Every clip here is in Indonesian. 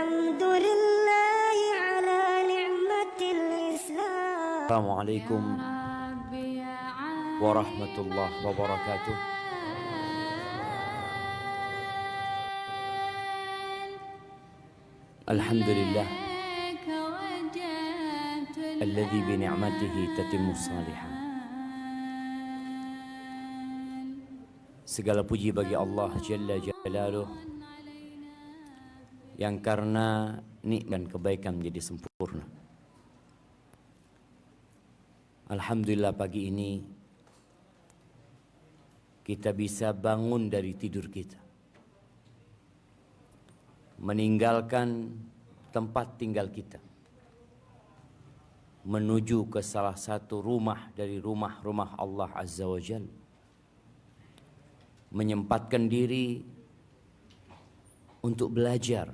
الحمد لله على نعمة الإسلام. Assalamualaikum warahmatullahi wabarakatuh. Alhamdulillah alladzi bi ni'matihi tatimmu shalihat. Segala puji bagi Allah Jalla Jalaluh yang karena nikmat dan kebaikan menjadi sempurna. Alhamdulillah pagi ini kita bisa bangun dari tidur kita, meninggalkan tempat tinggal kita, menuju ke salah satu rumah dari rumah-rumah Allah Azza wa Jalla, menyempatkan diri untuk belajar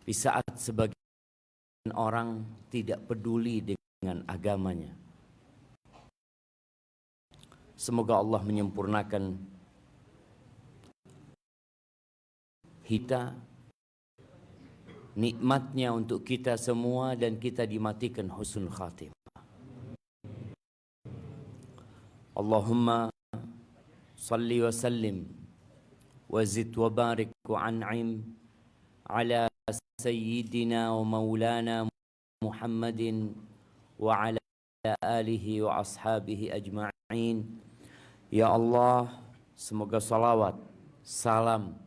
di saat sebagian orang tidak peduli dengan agamanya. Semoga Allah menyempurnakan kita, nikmatnya untuk kita semua, dan kita dimatikan husnul khatimah. Allahumma salli wa sallim wa zid wa barik wa an'im ala sayyidina wa maulana Muhammadin wa ala alihi wa ashabihi ajma'in. Ya Allah, semoga salawat, salam,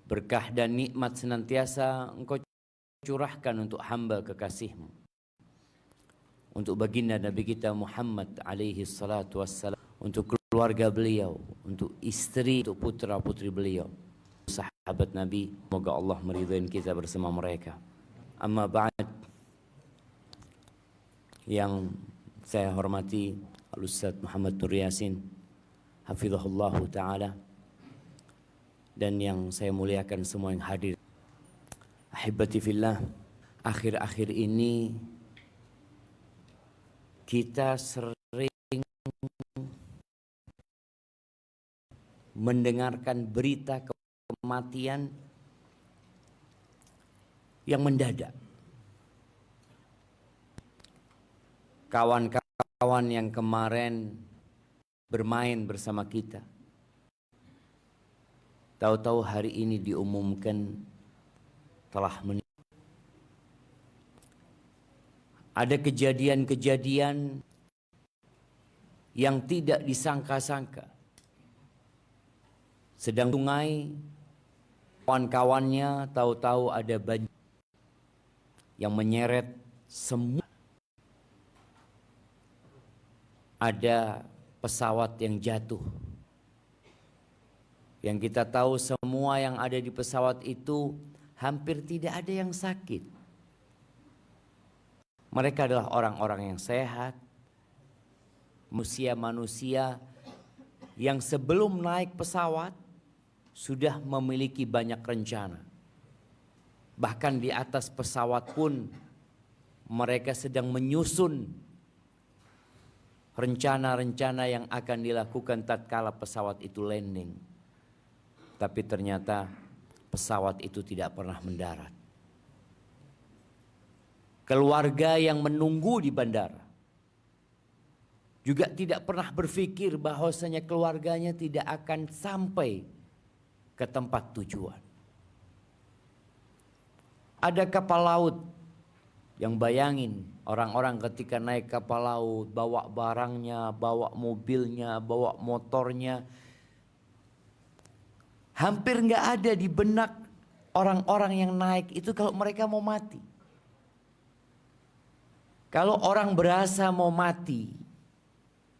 berkah dan nikmat senantiasa Engkau curahkan untuk hamba kekasih-Mu, untuk baginda Nabi kita Muhammad alaihi salatu wassalam, untuk keluarga beliau, untuk istri, untuk putra-putri beliau, sahabat Nabi. Semoga Allah meridhai kita bersama mereka. Amma ba'd, yang saya hormati Al-Ustaz Muhammad Nur Yasin hafizahullah ta'ala, dan yang saya muliakan semua yang hadir. Ahibati fillah, akhir-akhir ini kita sering mendengarkan berita kematian yang mendadak. Kawan-kawan yang kemarin bermain bersama kita, tahu-tahu hari ini diumumkan telah meninggal. Ada kejadian-kejadian yang tidak disangka-sangka. Sedang sungai, kawan-kawannya tahu-tahu ada banjir yang menyeret semua. Ada pesawat yang jatuh. Yang kita tahu semua yang ada di pesawat itu hampir tidak ada yang sakit. Mereka adalah orang-orang yang sehat, manusia-manusia yang sebelum naik pesawat sudah memiliki banyak rencana. Bahkan di atas pesawat pun mereka sedang menyusun rencana-rencana yang akan dilakukan tatkala pesawat itu landing. Tapi ternyata pesawat itu tidak pernah mendarat. Keluarga yang menunggu di bandara juga tidak pernah berpikir bahwasanya keluarganya tidak akan sampai ke tempat tujuan. Ada kapal laut yang bayangin orang-orang ketika naik kapal laut, bawa barangnya, bawa mobilnya, bawa motornya. Hampir nggak ada di benak orang-orang yang naik itu kalau mereka mau mati. Kalau orang berasa mau mati,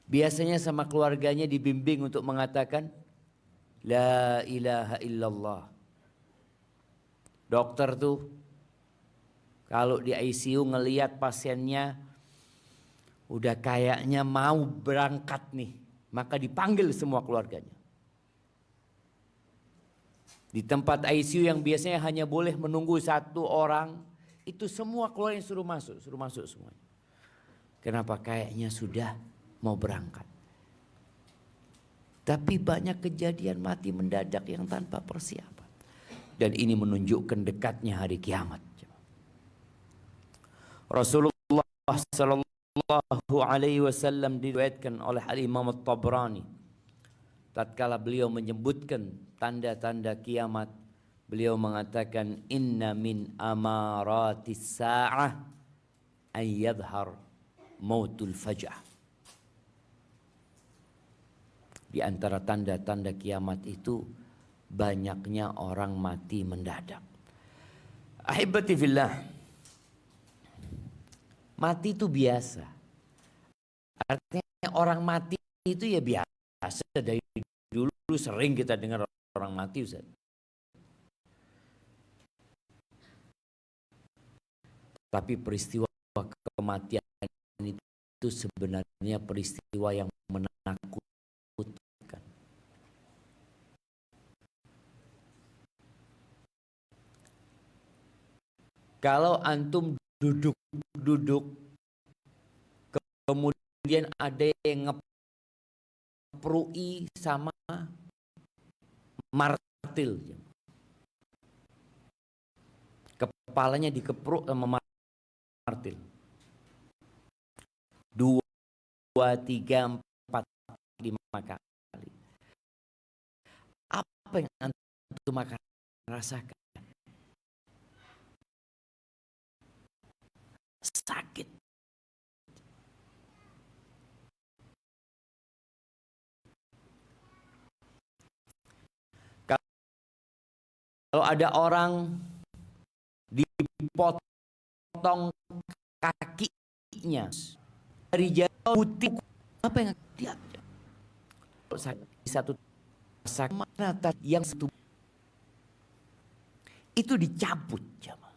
biasanya sama keluarganya dibimbing untuk mengatakan La ilaha illallah. Dokter tuh kalau di ICU ngelihat pasiennya udah kayaknya mau berangkat nih, maka dipanggil semua keluarganya. Di tempat ICU yang biasanya hanya boleh menunggu satu orang, itu semua keluarga yang suruh masuk semuanya. Kenapa? Kayaknya sudah mau berangkat. Tapi banyak kejadian mati mendadak yang tanpa persiapan. Dan ini menunjukkan dekatnya hari kiamat. Rasulullah sallallahu alaihi wasallam diriwayatkan oleh Al-Imam At-Tabrani, tatkala beliau menyebutkan tanda-tanda kiamat, beliau mengatakan inna min amaratis sa'ah an yadhhar mautul faj'ah. Di antara tanda-tanda kiamat itu banyaknya orang mati mendadak. Ahibati fillah, mati itu biasa. Artinya orang mati itu ya biasa. Dari dulu sering kita dengar orang mati, Ustaz. Tapi peristiwa kematian itu sebenarnya peristiwa yang menakutkan. Kalau antum duduk, kemudian ada yang ngeprui sama martil, kepalanya dikepruk sama martil, 2, 3, 4, 5 kali. Apa yang antum akan rasakan? Sakit. Kalau ada orang dipotong kakinya dari jauh putih, apa yang dia satu mana yang satu itu dicabut, jamaah.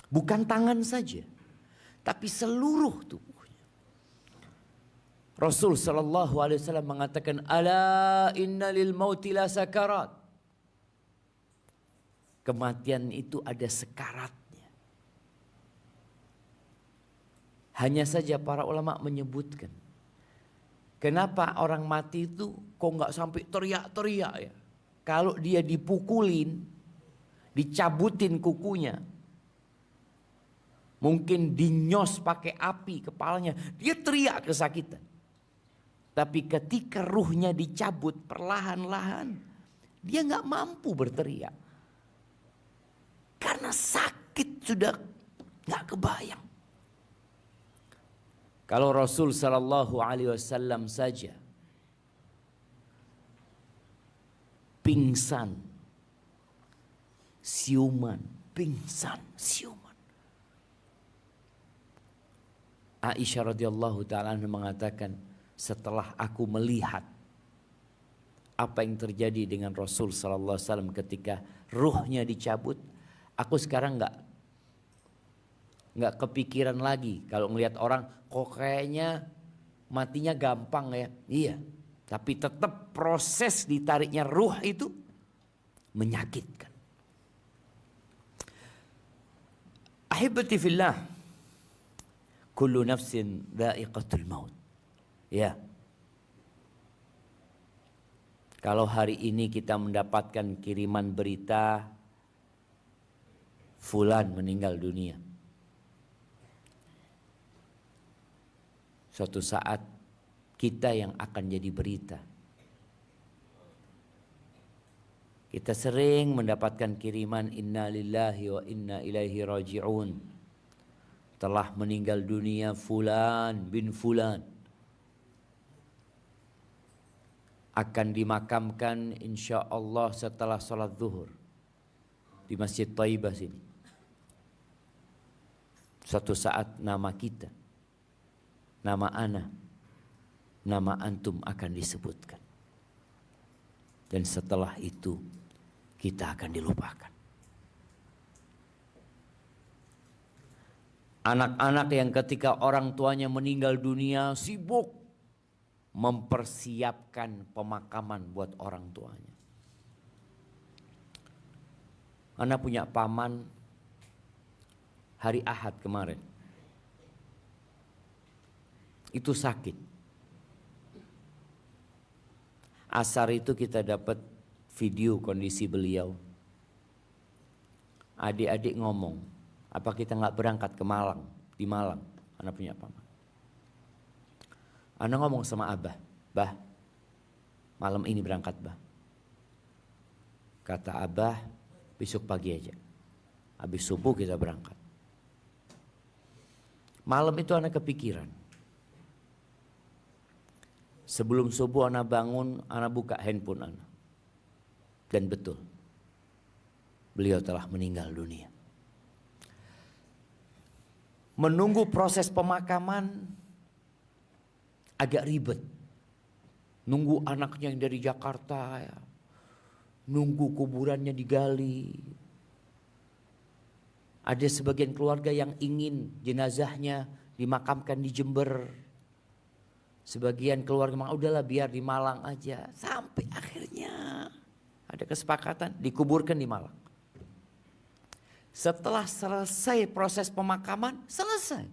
Bukan tangan saja, tapi seluruh tubuhnya. Rasul sallallahu alaihi wasallam mengatakan, ala inna lil mauti la sakarat. Kematian itu ada sekaratnya. Hanya saja para ulama menyebutkan, kenapa orang mati itu kok nggak sampai teriak-teriak ya? Kalau dia dipukulin, dicabutin kukunya, mungkin dinyos pakai api kepalanya, dia teriak kesakitan. Tapi ketika ruhnya dicabut perlahan-lahan, dia nggak mampu berteriak. Karena sakit sudah nggak kebayang. Kalau Rasul sallallahu alaihi wasallam saja pingsan, siuman, pingsan, siuman. Aisyah radhiyallahu taala mengatakan, setelah aku melihat apa yang terjadi dengan Rasul sallallahu alaihi wasallam ketika ruhnya dicabut, aku sekarang nggak kepikiran lagi kalau ngelihat orang kok kayaknya matinya gampang ya. Iya, tapi tetap proses ditariknya ruh itu menyakitkan. Ahibati fillah, kullu nafsin dha'iqatul maut. Ya. Kalau hari ini kita mendapatkan kiriman berita fulan meninggal dunia, suatu saat kita yang akan jadi berita. Kita sering mendapatkan kiriman inna lillahi wa inna ilaihi raji'un. Telah meninggal dunia fulan bin fulan. Akan dimakamkan insyaallah setelah salat zuhur di Masjid Thaibah sini. Suatu saat nama kita, nama ana, nama antum akan disebutkan. Dan setelah itu kita akan dilupakan. Anak-anak yang ketika orang tuanya meninggal dunia sibuk mempersiapkan pemakaman buat orang tuanya. Anak punya paman hari Ahad kemarin. Itu sakit. Asar itu kita dapat video kondisi beliau. Adik-adik ngomong, apa kita nggak berangkat ke Malang? Di Malang, anak punya paman. Anak ngomong sama Abah, Bah, malam ini berangkat, Bah. Kata Abah, besok pagi aja. Habis subuh kita berangkat. Malam itu anak kepikiran. Sebelum subuh anak bangun, anak buka handphone anak. Dan betul, beliau telah meninggal dunia. Menunggu proses pemakaman agak ribet. Nunggu anaknya yang dari Jakarta, ya. Nunggu kuburannya digali. Ada sebagian keluarga yang ingin jenazahnya dimakamkan di Jember. Sebagian keluarga memang udahlah biar di Malang aja. Sampai akhirnya ada kesepakatan dikuburkan di Malang. Setelah selesai proses pemakaman, selesai.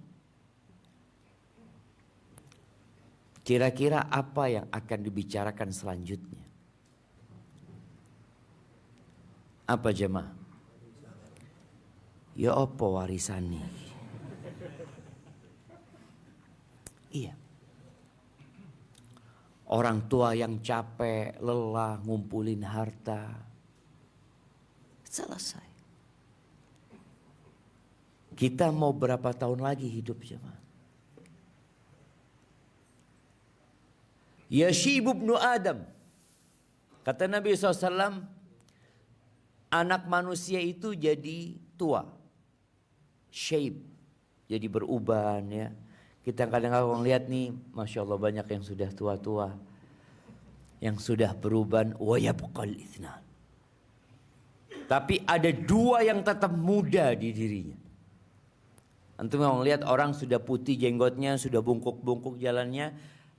Kira-kira apa yang akan dibicarakan selanjutnya? Apa jemaah? Ya apa warisan nih? Iya. Orang tua yang capek, lelah, ngumpulin harta. Selesai. Kita mau berapa tahun lagi hidup jemaah? Yashibu ibnu Adam. Kata Nabi SAW, anak manusia itu jadi tua. Shape. Jadi beruban ya. Kita kadang-kadang lihat nih, Masya Allah banyak yang sudah tua-tua. Yang sudah beruban, wa yabqal itsnan. Tapi ada dua yang tetap muda di dirinya. Antum mau lihat orang sudah putih jenggotnya, sudah bungkuk-bungkuk jalannya.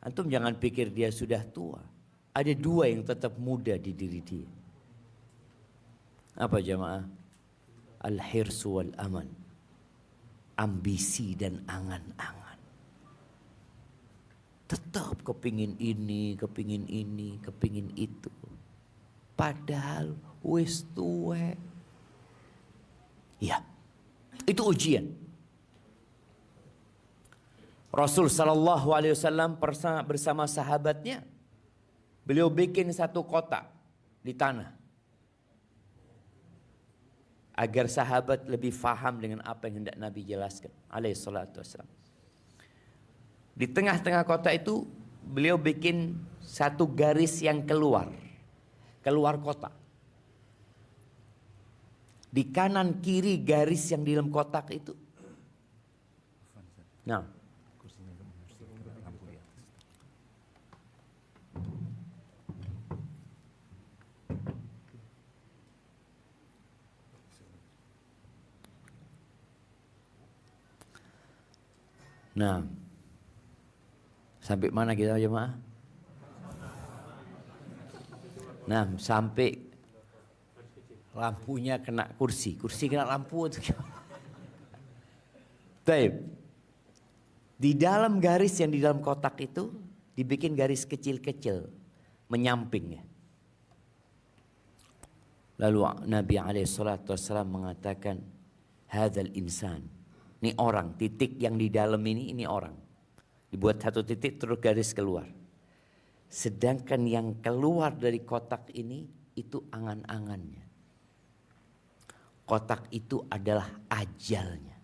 Antum jangan pikir dia sudah tua. Ada dua yang tetap muda di diri dia. Apa jamaah? Al-hirsu wal aman. Ambisi dan angan-angan. Tetap kepingin ini, kepingin itu. Padahal wis tuwe. Ya, itu ujian. Rasul sallallahu alaihi wasallam bersama sahabatnya, beliau bikin satu kotak di tanah. Agar sahabat lebih faham dengan apa yang hendak Nabi jelaskan alaihi salatu wasallam. Di tengah-tengah kota itu beliau bikin satu garis yang keluar kota. Di kanan kiri garis yang di dalam kotak itu. Nah, sampai mana kita jemaah? Nah, sampai lampunya kena kursi kena lampu itu. Baik. Di dalam garis yang di dalam kotak itu dibikin garis kecil-kecil menyamping ya. Lalu Nabi SAW mengatakan, hadzal insan. Ini orang, titik yang di dalam ini orang. Dibuat satu titik terus garis keluar. Sedangkan yang keluar dari kotak ini itu angan-angannya. Kotak itu adalah ajalnya.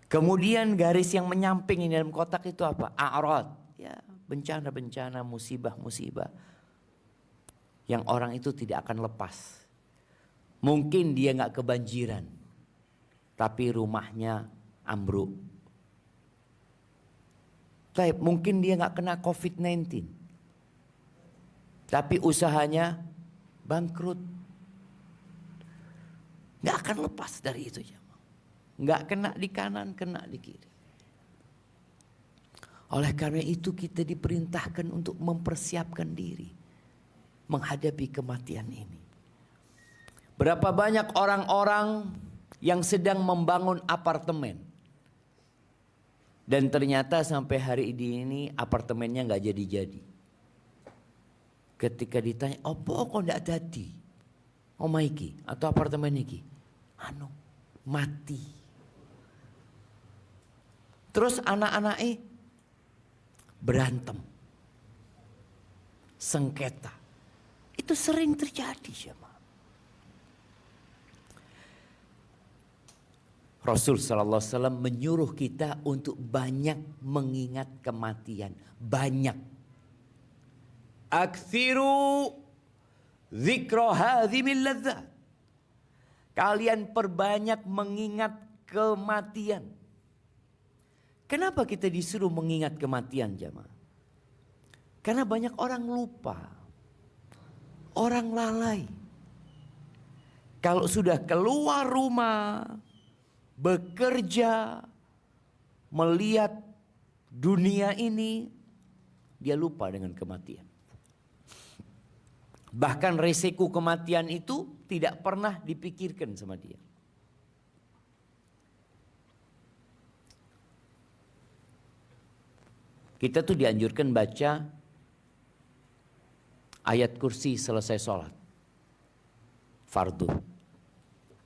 Kemudian garis yang menyamping di dalam kotak itu apa? A'rad. Ya, bencana-bencana, musibah-musibah. Yang orang itu tidak akan lepas. Mungkin dia gak kebanjiran. Tapi rumahnya ambruk. Mungkin dia gak kena COVID-19. Tapi usahanya bangkrut. Gak akan lepas dari itu. Gak kena di kanan, kena di kiri. Oleh karena itu kita diperintahkan untuk mempersiapkan diri. Menghadapi kematian ini. Berapa banyak orang-orang yang sedang membangun apartemen. Dan ternyata sampai hari ini apartemennya gak jadi-jadi. Ketika ditanya, apa kok ndak jadi omah iki atau apartemen iki? Mati. Terus anak-anaknya berantem, sengketa. Itu sering terjadi, jemaah. Rasul sallallahu alaihi wasallam menyuruh kita untuk banyak mengingat kematian, banyak. Aktsiru dzikra hadzimil ladzat. Kalian perbanyak mengingat kematian. Kenapa kita disuruh mengingat kematian, jemaah? Karena banyak orang lupa. Orang lalai. Kalau sudah keluar rumah, bekerja, melihat dunia ini, dia lupa dengan kematian. Bahkan resiko kematian itu tidak pernah dipikirkan sama dia. Kita tuh dianjurkan baca ayat kursi selesai sholat. Fardu.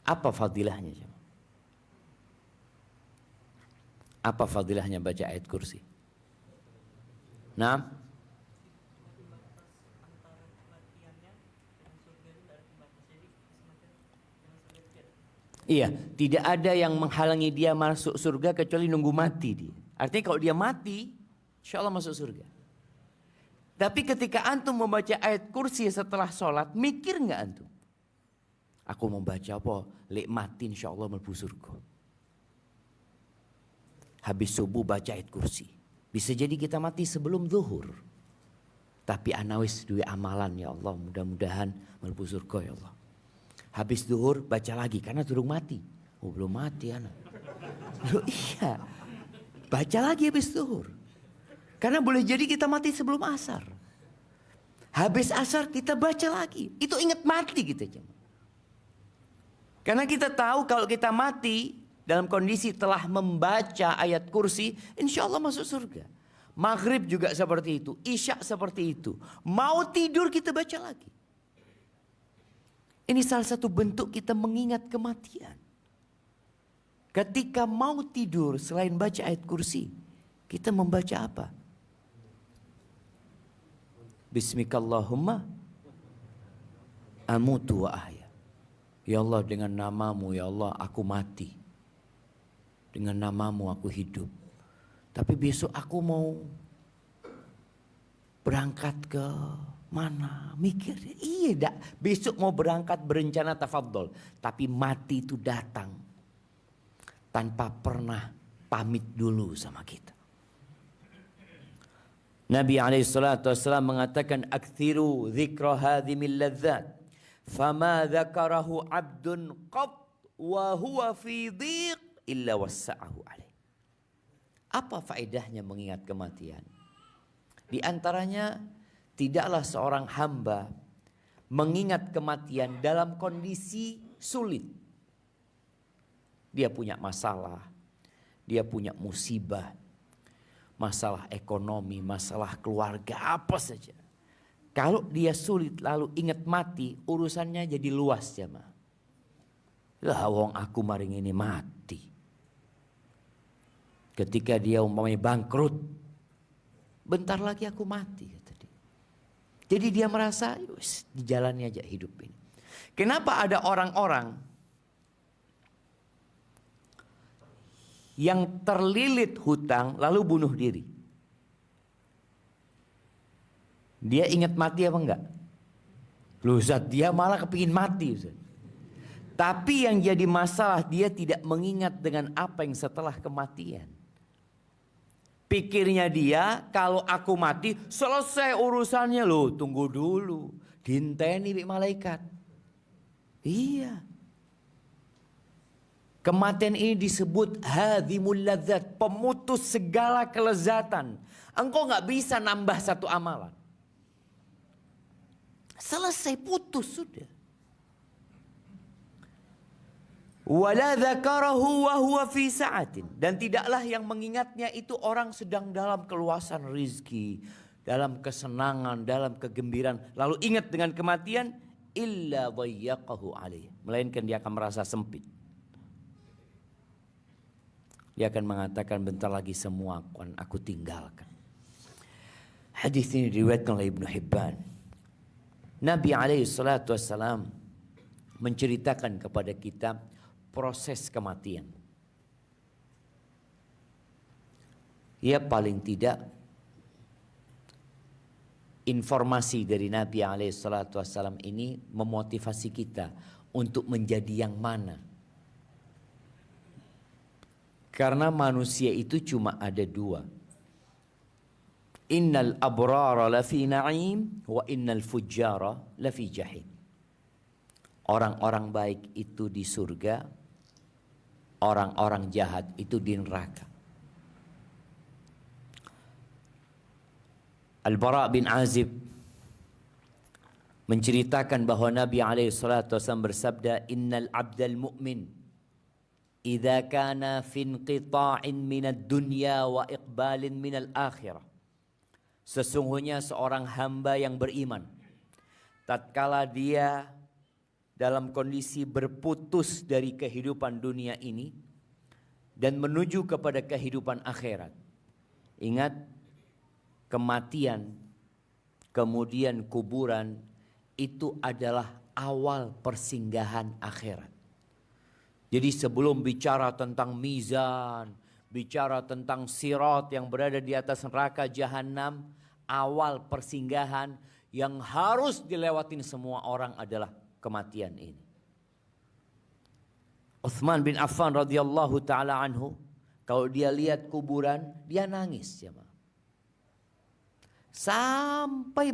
Apa fadilahnya? Apa fadilahnya baca ayat kursi? Nah, iya, tidak ada yang menghalangi dia masuk surga kecuali nunggu mati dia. Artinya kalau dia mati, insya Allah masuk surga. Tapi ketika antum membaca ayat kursi setelah sholat, mikir nggak antum? Aku mau baca apa? Lek mati insya Allah mlebu surga. Habis subuh baca ayat kursi. Bisa jadi kita mati sebelum zuhur. Tapi anawis duwe amalan ya Allah. Mudah-mudahan mlebu surga ya Allah. Habis zuhur baca lagi karena turun mati. Oh belum mati anak. Loh iya. Baca lagi habis zuhur. Karena boleh jadi kita mati sebelum asar. Habis asar kita baca lagi. Itu ingat mati kita. Karena kita tahu kalau kita mati dalam kondisi telah membaca ayat kursi, insya Allah masuk surga. Maghrib juga seperti itu, Isya seperti itu. Mau tidur kita baca lagi. Ini salah satu bentuk kita mengingat kematian. Ketika mau tidur selain baca ayat kursi, kita membaca apa? Bismikallahumma amutu wa ahya. Ya Allah, dengan namamu ya Allah aku mati. Dengan namamu aku hidup. Tapi besok aku mau berangkat ke mana? Mikir, iya besok mau berangkat berencana tafadhol. Tapi mati itu datang. Tanpa pernah pamit dulu sama kita. Nabi SAW mengatakan, Aktsiru dzikra hadzimil ladzat. Fama dzakarahu abdun qat wa huwa fi dhiq illa wassa'ahu alaih. Apa faedahnya mengingat kematian? Di antaranya, tidaklah seorang hamba mengingat kematian dalam kondisi sulit. Dia punya masalah, dia punya musibah, masalah ekonomi, masalah keluarga, apa saja. Kalau dia sulit lalu ingat mati, urusannya jadi luas jemaah. Lah wong aku maring ini mati. Ketika dia umpamanya bangkrut, bentar lagi aku mati kata dia. Jadi dia merasa dijalani aja hidup ini. Kenapa ada orang-orang yang terlilit hutang lalu bunuh diri? Dia ingat mati apa enggak? Loh Ustaz, dia malah kepingin mati Ustaz. Tapi yang jadi masalah dia tidak mengingat dengan apa yang setelah kematian. Pikirnya dia kalau aku mati selesai urusannya. Loh tunggu dulu. Dinteni malaikat. Iya. Kematian ini disebut hadzimul ladzat. Pemutus segala kelezatan. Engkau gak bisa nambah satu amalan. Selesai putus sudah. Wala dzakarahu wa huwa fi sa'atin. Dan tidaklah yang mengingatnya itu orang sedang dalam keluasan rizki, dalam kesenangan, dalam kegembiraan, lalu ingat dengan kematian, illa dhayyaqahu alaih, melainkan dia akan merasa sempit. Dia akan mengatakan bentar lagi semua akan aku tinggalkan. Hadis ini diriwayatkan oleh Ibnu Hibban. Nabi alaihi salatu wassalam menceritakan kepada kita proses kematian. Ya paling tidak informasi dari Nabi alaihi salatu wassalam ini memotivasi kita untuk menjadi yang mana. Karena manusia itu cuma ada dua. Innal abrara lafi na'im wa innal fujjara lafi jahim. Orang-orang baik itu di surga, orang-orang jahat itu di neraka. Al-Bara bin Azib menceritakan bahwa Nabi SAW bersabda, Innal abdal mu'min idza kana fi inqita'in minad dunya wa iqbalin minal akhirah. Sesungguhnya seorang hamba yang beriman, tatkala dia dalam kondisi berputus dari kehidupan dunia ini dan menuju kepada kehidupan akhirat. Ingat, kematian, kemudian kuburan, itu adalah awal persinggahan akhirat. Jadi sebelum bicara tentang mizan, bicara tentang sirat yang berada di atas neraka jahanam, awal persinggahan yang harus dilewatin semua orang adalah kematian ini. Utsman bin Affan radhiyallahu taala anhu, kalau dia lihat kuburan, dia nangis ya, sampai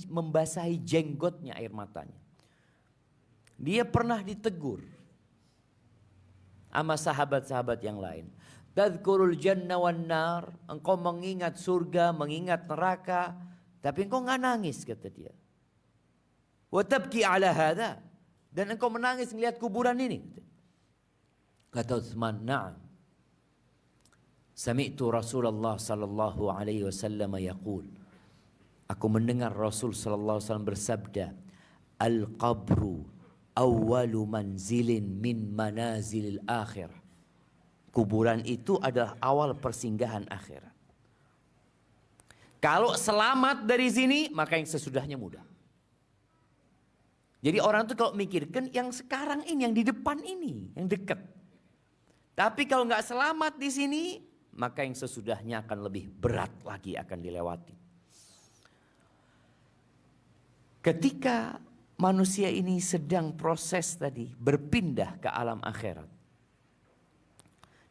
membasahi jenggotnya air matanya. Dia pernah ditegur sama sahabat-sahabat yang lain. Tadhkurul jannah wan nar, engkau mengingat surga, mengingat neraka, tapi engkau enggak nangis, kata dia. Wa tabki ala hadha, dan engkau menangis melihat kuburan ini. Kata Utsman, "Na'am. Sami'tu Rasulullah sallallahu alaihi wasallam yaqul." Aku mendengar Rasul sallallahu alaihi wasallam bersabda, "Al-qabru awwalu manzilin min manazilil akhirah." Kuburan itu adalah awal persinggahan akhirat. Kalau selamat dari sini, maka yang sesudahnya mudah. Jadi orang itu kalau mikirkan yang sekarang ini, yang di depan ini, yang dekat. Tapi kalau nggak selamat di sini, maka yang sesudahnya akan lebih berat lagi akan dilewati. Ketika manusia ini sedang proses tadi berpindah ke alam akhirat,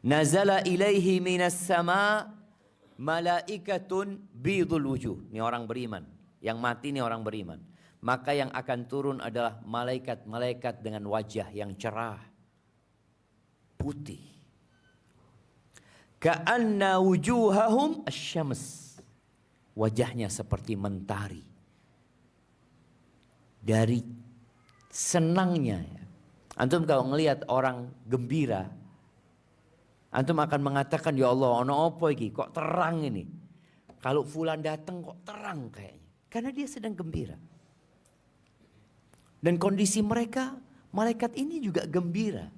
nazala ilaihi minas sama malaikatun bidul wujuh. Ini orang beriman. Yang mati ini orang beriman. Maka yang akan turun adalah malaikat-malaikat dengan wajah yang cerah, putih. Ka'anna wujuhahum asyams. Wajahnya seperti mentari. Dari senangnya. Antum kalau ngelihat orang gembira, antum akan mengatakan, ya Allah, ono apa iki kok terang ini. Kalau fulan datang kok terang kayaknya. Karena dia sedang gembira. Dan kondisi mereka, malaikat ini juga gembira.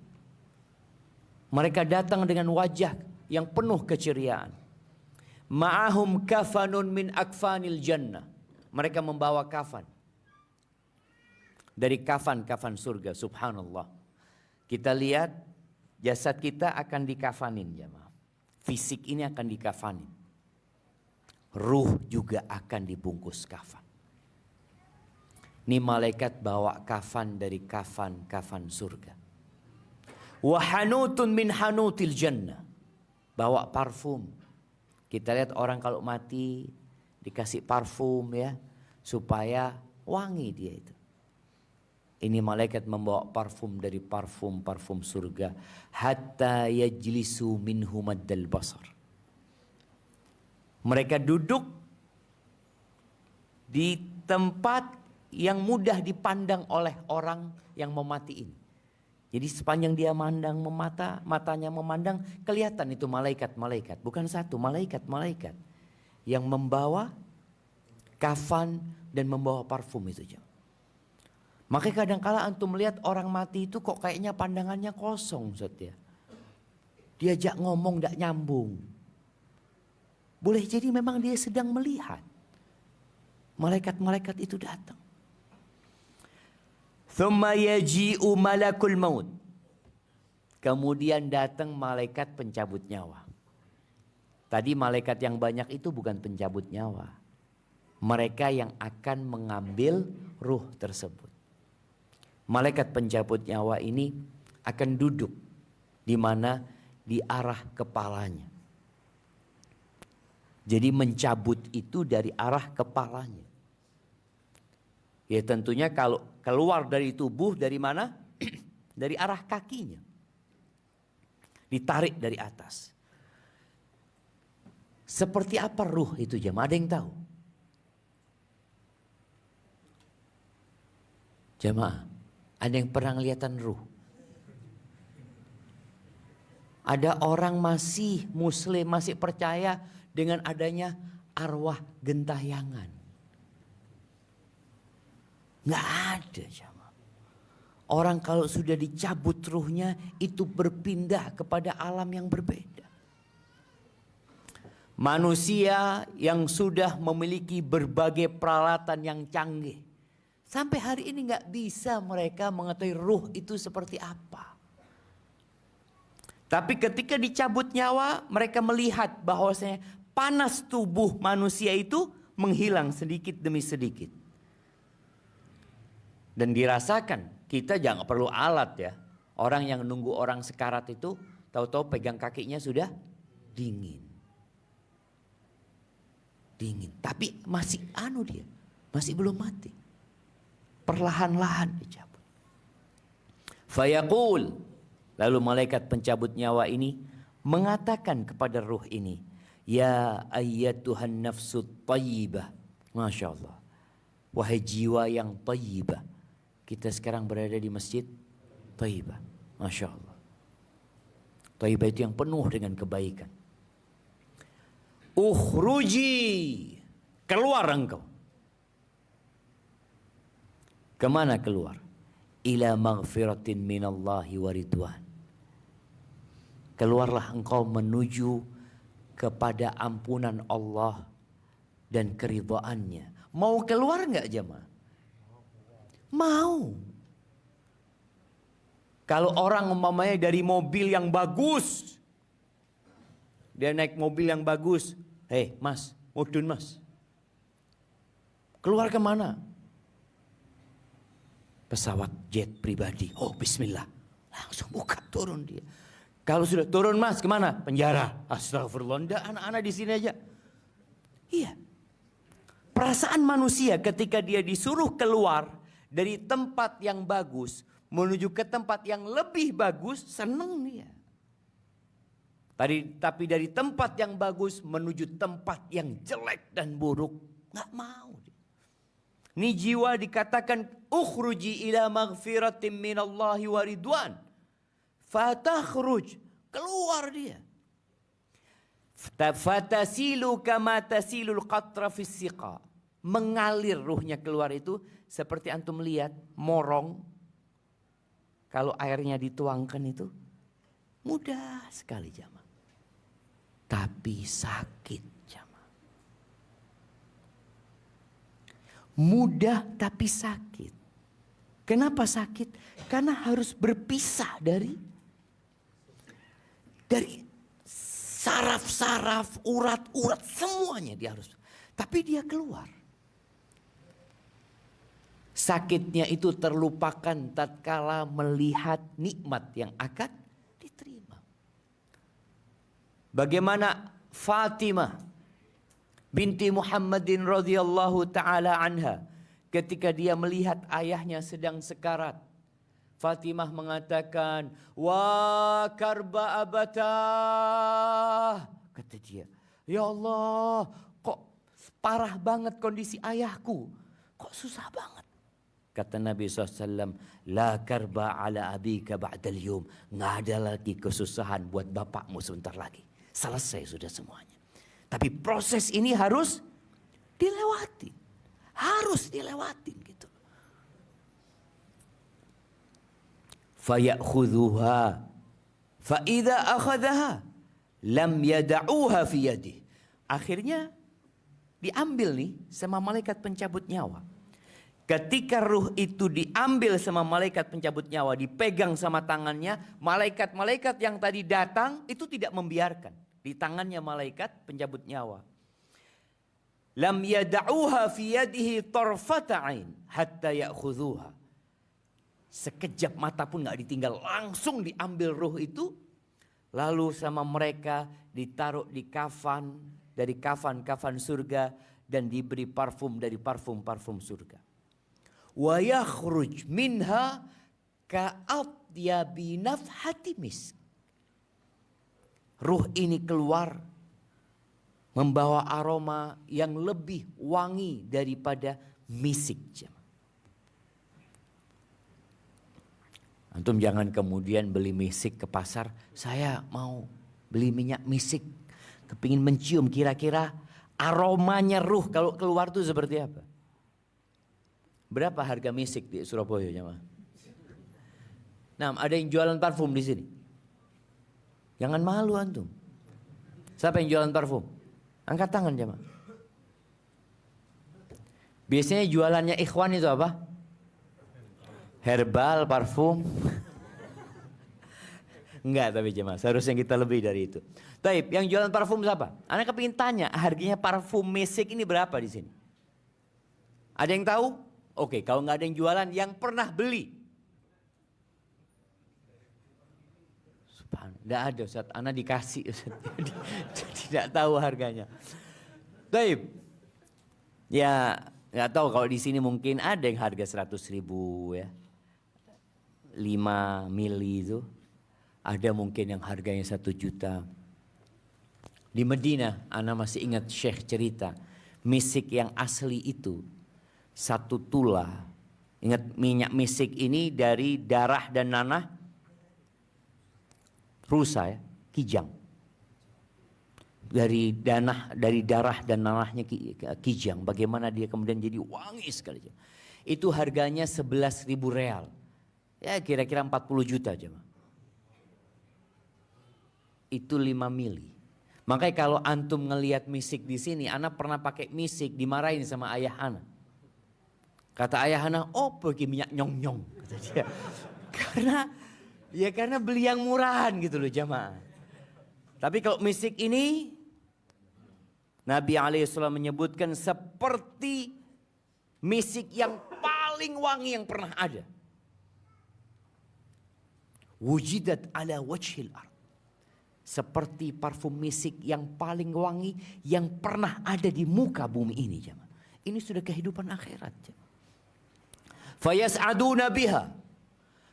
Mereka datang dengan wajah yang penuh keceriaan. Ma'ahum kafanun min akfanil jannah. Mereka membawa kafan. Dari kafan-kafan surga, subhanallah. Kita lihat jasad kita akan dikafanin, jemaah. Fisik ini akan dikafanin. Ruh juga akan dibungkus kafan. Ini malaikat bawa kafan dari kafan-kafan surga. Wa hanutun min hanutil jannah. Bawa parfum. Kita lihat orang kalau mati dikasih parfum ya, supaya wangi dia itu. Ini malaikat membawa parfum dari parfum surga. Hatta yajlisu minhu maddal basar. Mereka duduk di tempat yang mudah dipandang oleh orang yang mau matiin. Jadi sepanjang dia mandang matanya memandang, kelihatan itu malaikat-malaikat. Bukan satu, malaikat-malaikat. Yang membawa kafan, dan membawa parfum itu jemaah. Makanya kadang-kala antum melihat orang mati itu kok kayaknya pandangannya kosong Ustaz ya. Diajak ngomong tidak nyambung. Boleh jadi memang dia sedang melihat. Malaikat-malaikat itu datang. Thumma yaji'u malakul maut. Kemudian datang malaikat pencabut nyawa. Tadi malaikat yang banyak itu bukan pencabut nyawa. Mereka yang akan mengambil ruh tersebut. Malaikat pencabut nyawa ini akan duduk di mana? Di arah kepalanya. Jadi mencabut itu dari arah kepalanya. Ya tentunya kalau keluar dari tubuh dari mana? Dari arah kakinya. Ditarik dari atas. Seperti apa ruh itu jemaah? Ada yang tahu? Jemaah, ada yang pernah kelihatan ruh? Ada orang masih muslim, masih percaya dengan adanya arwah gentayangan. Nggak ada jemaah. Orang kalau sudah dicabut ruhnya itu berpindah kepada alam yang berbeda. Manusia yang sudah memiliki berbagai peralatan yang canggih. Sampai hari ini nggak bisa mereka mengetahui ruh itu seperti apa. Tapi ketika dicabut nyawa, mereka melihat bahwasanya panas tubuh manusia itu menghilang sedikit demi sedikit. Dan dirasakan, kita jangan perlu alat ya. Orang yang nunggu orang sekarat itu, tahu-tahu pegang kakinya sudah dingin. Dingin, tapi masih dia, masih belum mati. Perlahan-lahan dicabut. Fayaqul, lalu malaikat pencabut nyawa ini mengatakan kepada ruh ini, ya ayyatuhan nafsut tayyibah. Masya Allah. Wahai jiwa yang tayyibah. Kita sekarang berada di masjid tayyibah. Masya Allah. Tayyibah itu yang penuh dengan kebaikan. Ukhruji, keluar engkau. Kemana keluar? Ila maghfiratin minallahi wa ridwan. Keluarlah engkau menuju kepada ampunan Allah dan keridhaannya. Mau keluar enggak jemaah? Mau. Kalau orang umpamanya dari mobil yang bagus, dia naik mobil yang bagus. Hei mas, mudun mas. Keluar kemana? Pesawat jet pribadi. Oh bismillah. Langsung buka turun dia. Kalau sudah turun mas kemana? Penjara. Astagfirullah. Nggak, anak-anak di sini aja. Iya. Perasaan manusia ketika dia disuruh keluar dari tempat yang bagus menuju ke tempat yang lebih bagus, seneng dia. Tapi dari tempat yang bagus menuju tempat yang jelek dan buruk, nggak mau. Ini jiwa dikatakan ukhruji ila maghfiratin minallahi wa ridwan. Fatakhruj, keluar dia. Fatasilu kama tasilul qatra fis siqa. Mengalir ruhnya keluar itu seperti antum lihat morong. Kalau airnya dituangkan itu mudah sekali jamaah. Tapi sakit jamaah. Mudah tapi sakit. Kenapa sakit? Karena harus berpisah dari saraf-saraf, urat-urat, semuanya dia harus. Tapi dia keluar. Sakitnya itu terlupakan tatkala melihat nikmat yang akan diterima. Bagaimana Fatimah binti Muhammadin radhiyallahu taala anha ketika dia melihat ayahnya sedang sekarat. Fatimah mengatakan, "Wa karba abatah." Kata dia, "Ya Allah, kok parah banget kondisi ayahku. Kok susah banget." Kata Nabi SAW, "La karba ala abika ba'dal yum." Nggak ada lagi kesusahan buat bapakmu sebentar lagi. Selesai sudah semuanya. Tapi proses ini harus dilewati. Harus dilewatin gitu. Fayakhudhuha fa idza akhadhaha lam yada'uha fi yadihi. Akhirnya diambil nih sama malaikat pencabut nyawa. Ketika ruh itu diambil sama malaikat pencabut nyawa, dipegang sama tangannya, malaikat-malaikat yang tadi datang itu tidak membiarkan. Di tangannya malaikat pencabut nyawa. Lam yada'uha fi yadihi tarfata ain hatta ya'khudhuha. Sekejap mata pun gak ditinggal, langsung diambil ruh itu. Lalu sama mereka ditaruh di kafan, dari kafan-kafan surga, dan diberi parfum dari parfum-parfum surga. Wa yakhruj minha ka'atyabi nafhati misk. Ruh ini keluar membawa aroma yang lebih wangi daripada misik. Antum jangan kemudian beli misik ke pasar, saya mau beli minyak misik, kepingin mencium kira-kira aromanya ruh kalau keluar tuh seperti apa. Berapa harga misik di Surabaya jemaah? Nah, ada yang jualan parfum di sini. Jangan malu antum. Siapa yang jualan parfum? Angkat tangan jemaah. Biasanya jualannya ikhwan itu apa? Herbal, parfum. Enggak tapi jemaah, seharusnya kita lebih dari itu. Taib, yang jualan parfum siapa? Anda kepingin tanya harganya parfum misik ini berapa di sini? Ada yang tahu? Oke, kalau nggak ada yang jualan, yang pernah beli. Nggak ada Ustaz, Ana dikasih Ustaz. Tidak tahu harganya. Taib. Ya, nggak tahu kalau di sini mungkin ada yang harga 100.000 ya. 5 mili itu. Ada mungkin yang harganya 1 juta. Di Medina, Ana masih ingat Syekh cerita. Misik yang asli itu 1 tula. Ingat minyak misik ini dari darah dan nanah rusa ya, kijang. Dari darah dan nanahnya kijang. Bagaimana dia kemudian jadi wangi sekali. Itu harganya 11.000 real. Ya kira-kira 40 juta aja. Itu 5 mili. Makanya kalau antum ngelihat misik di sini, Ana pernah pakai misik dimarahin sama ayah Ana. Kata ayah Ana, oh pergi minyak nyong-nyong. Kata dia. Karena beli yang murahan gitu loh jamaah. Tapi kalau misik ini, Nabi alaihissalam menyebutkan seperti misik yang paling wangi yang pernah ada. Wujidat ala wajhil ard. Seperti parfum misik yang paling wangi yang pernah ada di muka bumi ini jamaah. Ini sudah kehidupan akhirat jamaah. Fayas'aduna biha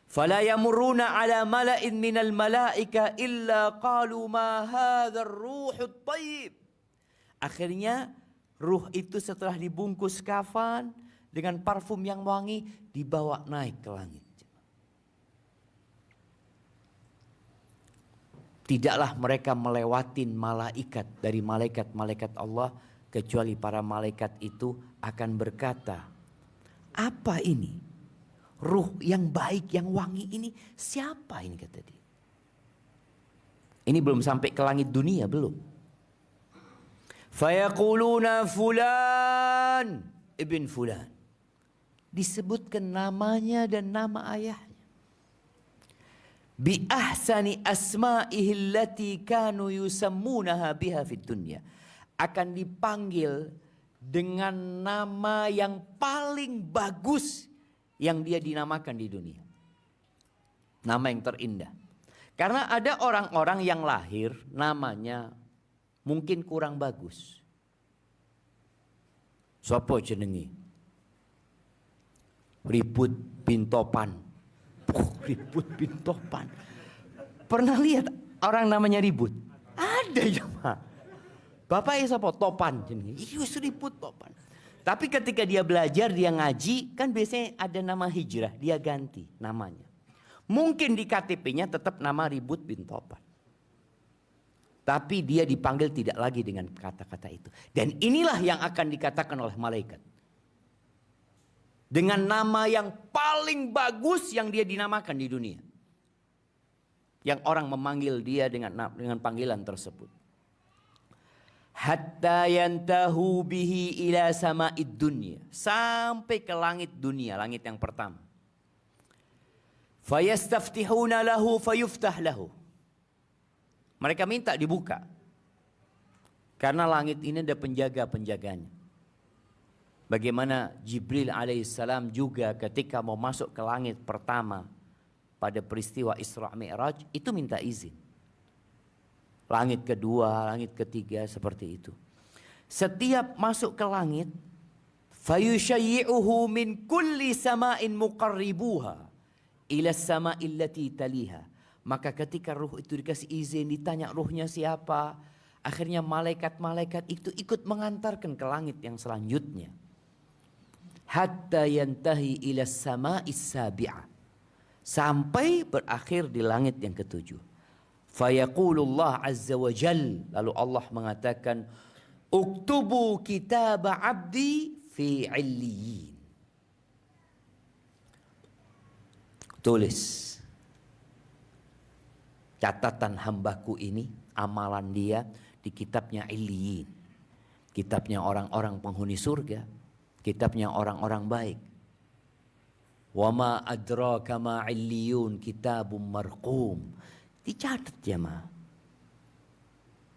fala yamurruna ala mala'in minal malaika illa qalu ma hadzal ruhut thayyib. Akhirnya ruh itu setelah dibungkus kafan dengan parfum yang wangi dibawa naik ke langit. Tidaklah mereka melewatin malaikat dari malaikat-malaikat Allah kecuali para malaikat itu akan berkata, apa ini? Ruh yang baik, yang wangi ini siapa ini kata dia. Ini belum sampai ke langit dunia, belum. Fayaquluna fulan ibn fulan. Disebutkan namanya dan nama ayahnya. Bi ahsani asma'ihi allati kanu yusammunaha biha fid dunya. Akan dipanggil dengan nama yang paling bagus yang dia dinamakan di dunia. Nama yang terindah. Karena ada orang-orang yang lahir namanya mungkin kurang bagus. Sopo jenengi? Ribut bin Topan. Ribut bin Topan. Pernah lihat orang namanya Ribut? Ada ya Pak. Bapaknya siapa? Topan jenengi. Iya Ribut Topan. Tapi ketika dia belajar, dia ngaji, kan biasanya ada nama hijrah, dia ganti namanya. Mungkin di KTP-nya tetap nama Ribut bin Topan. Tapi dia dipanggil tidak lagi dengan kata-kata itu. Dan inilah yang akan dikatakan oleh malaikat. dengan nama yang paling bagus yang dia dinamakan di dunia. Yang orang memanggil dia dengan panggilan tersebut. Hatta yantahu bihi ila sama'id dunya. Sampai ke langit dunia, langit yang pertama. Fayastaftihuna lahu fayuftah lahu. Mereka minta dibuka. Karena langit ini ada penjaga-penjaganya. Bagaimana Jibril alaihissalam juga ketika mau masuk ke langit pertama pada peristiwa Isra Mi'raj itu minta izin. Langit kedua, langit ketiga seperti itu. Setiap masuk ke langit, fayushayyi'uhu min kulli sama'in muqarribuha ila sama'il lati taliha. Maka ketika ruh itu dikasih izin, ditanya ruhnya siapa, akhirnya malaikat-malaikat itu ikut mengantarkan ke langit yang selanjutnya. Hatta yantahi ila sama'is sabi'ah. Sampai berakhir di langit yang ketujuh. Fayaqulullah azza wa jal. Lalu Allah mengatakan, uktubu kitab abdi fi illiyin. Tulis catatan hambaku ini, amalan dia di kitabnya Illiyin. Kitabnya orang-orang penghuni surga. Kitabnya orang-orang baik. Wa ma adraka ma illiyun kitabum marqum. Dicatat ya ma.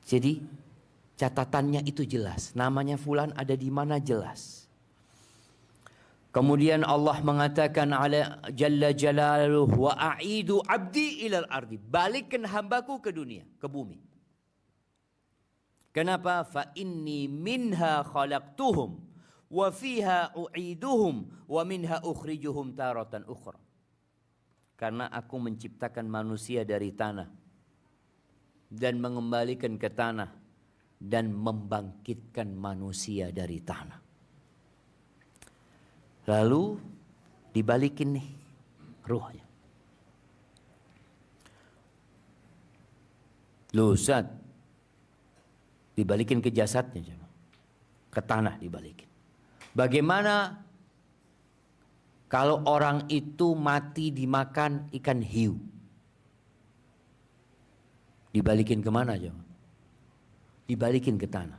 Jadi catatannya itu jelas. Namanya fulan ada di mana jelas. Kemudian Allah mengatakan ala jalla jalaluhu wa a'idu abdi ilal ardi. Balikkan hambaku ke dunia, ke bumi. Kenapa? Fa inni minha khalaqtuhum wa fiha u'iduhum wa minha ukhrijuhum taratan ukhra. Karena aku menciptakan manusia dari tanah dan mengembalikan ke tanah dan membangkitkan manusia dari tanah. Lalu dibalikin nih ruhnya. Loh Ustaz, dibalikin ke jasadnya, ke tanah dibalikin. Bagaimana kalau orang itu mati dimakan ikan hiu? Dibalikin kemana aja? Dibalikin ke tanah.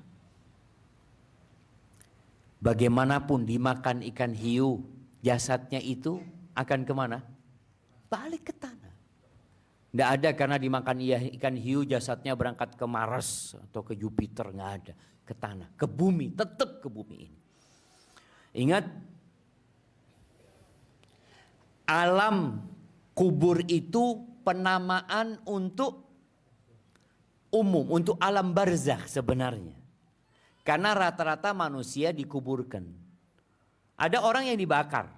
Bagaimanapun dimakan ikan hiu, jasadnya itu akan kemana? Balik ke tanah. Tidak ada karena dimakan ikan hiu jasadnya berangkat ke Mars atau ke Jupiter, nggak ada. Ke tanah, ke bumi, tetap ke bumi ini. Ingat, alam kubur itu penamaan untuk umum, untuk alam barzakh sebenarnya. Karena rata-rata manusia dikuburkan. Ada orang yang dibakar,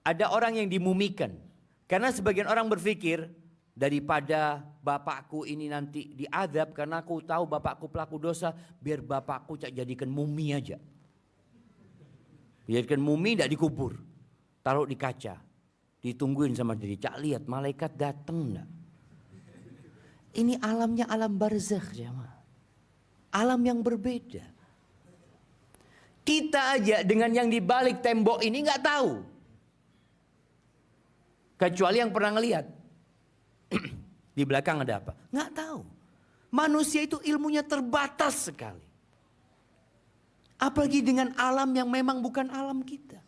ada orang yang dimumikan. Karena sebagian orang berpikir, daripada bapakku ini nanti diadab karena aku tahu bapakku pelaku dosa, biar bapakku jadikan mumi aja. Jadikan mumi tidak dikubur, taruh di kaca, ditungguin sama diri. Cak lihat malaikat datang enggak? Ini alamnya alam barzakh jemaah. Alam yang berbeda. Kita aja dengan yang di balik tembok ini nggak tahu. Kecuali yang pernah ngelihat. Di belakang ada apa? Nggak tahu. Manusia itu ilmunya terbatas sekali. Apalagi dengan alam yang memang bukan alam kita.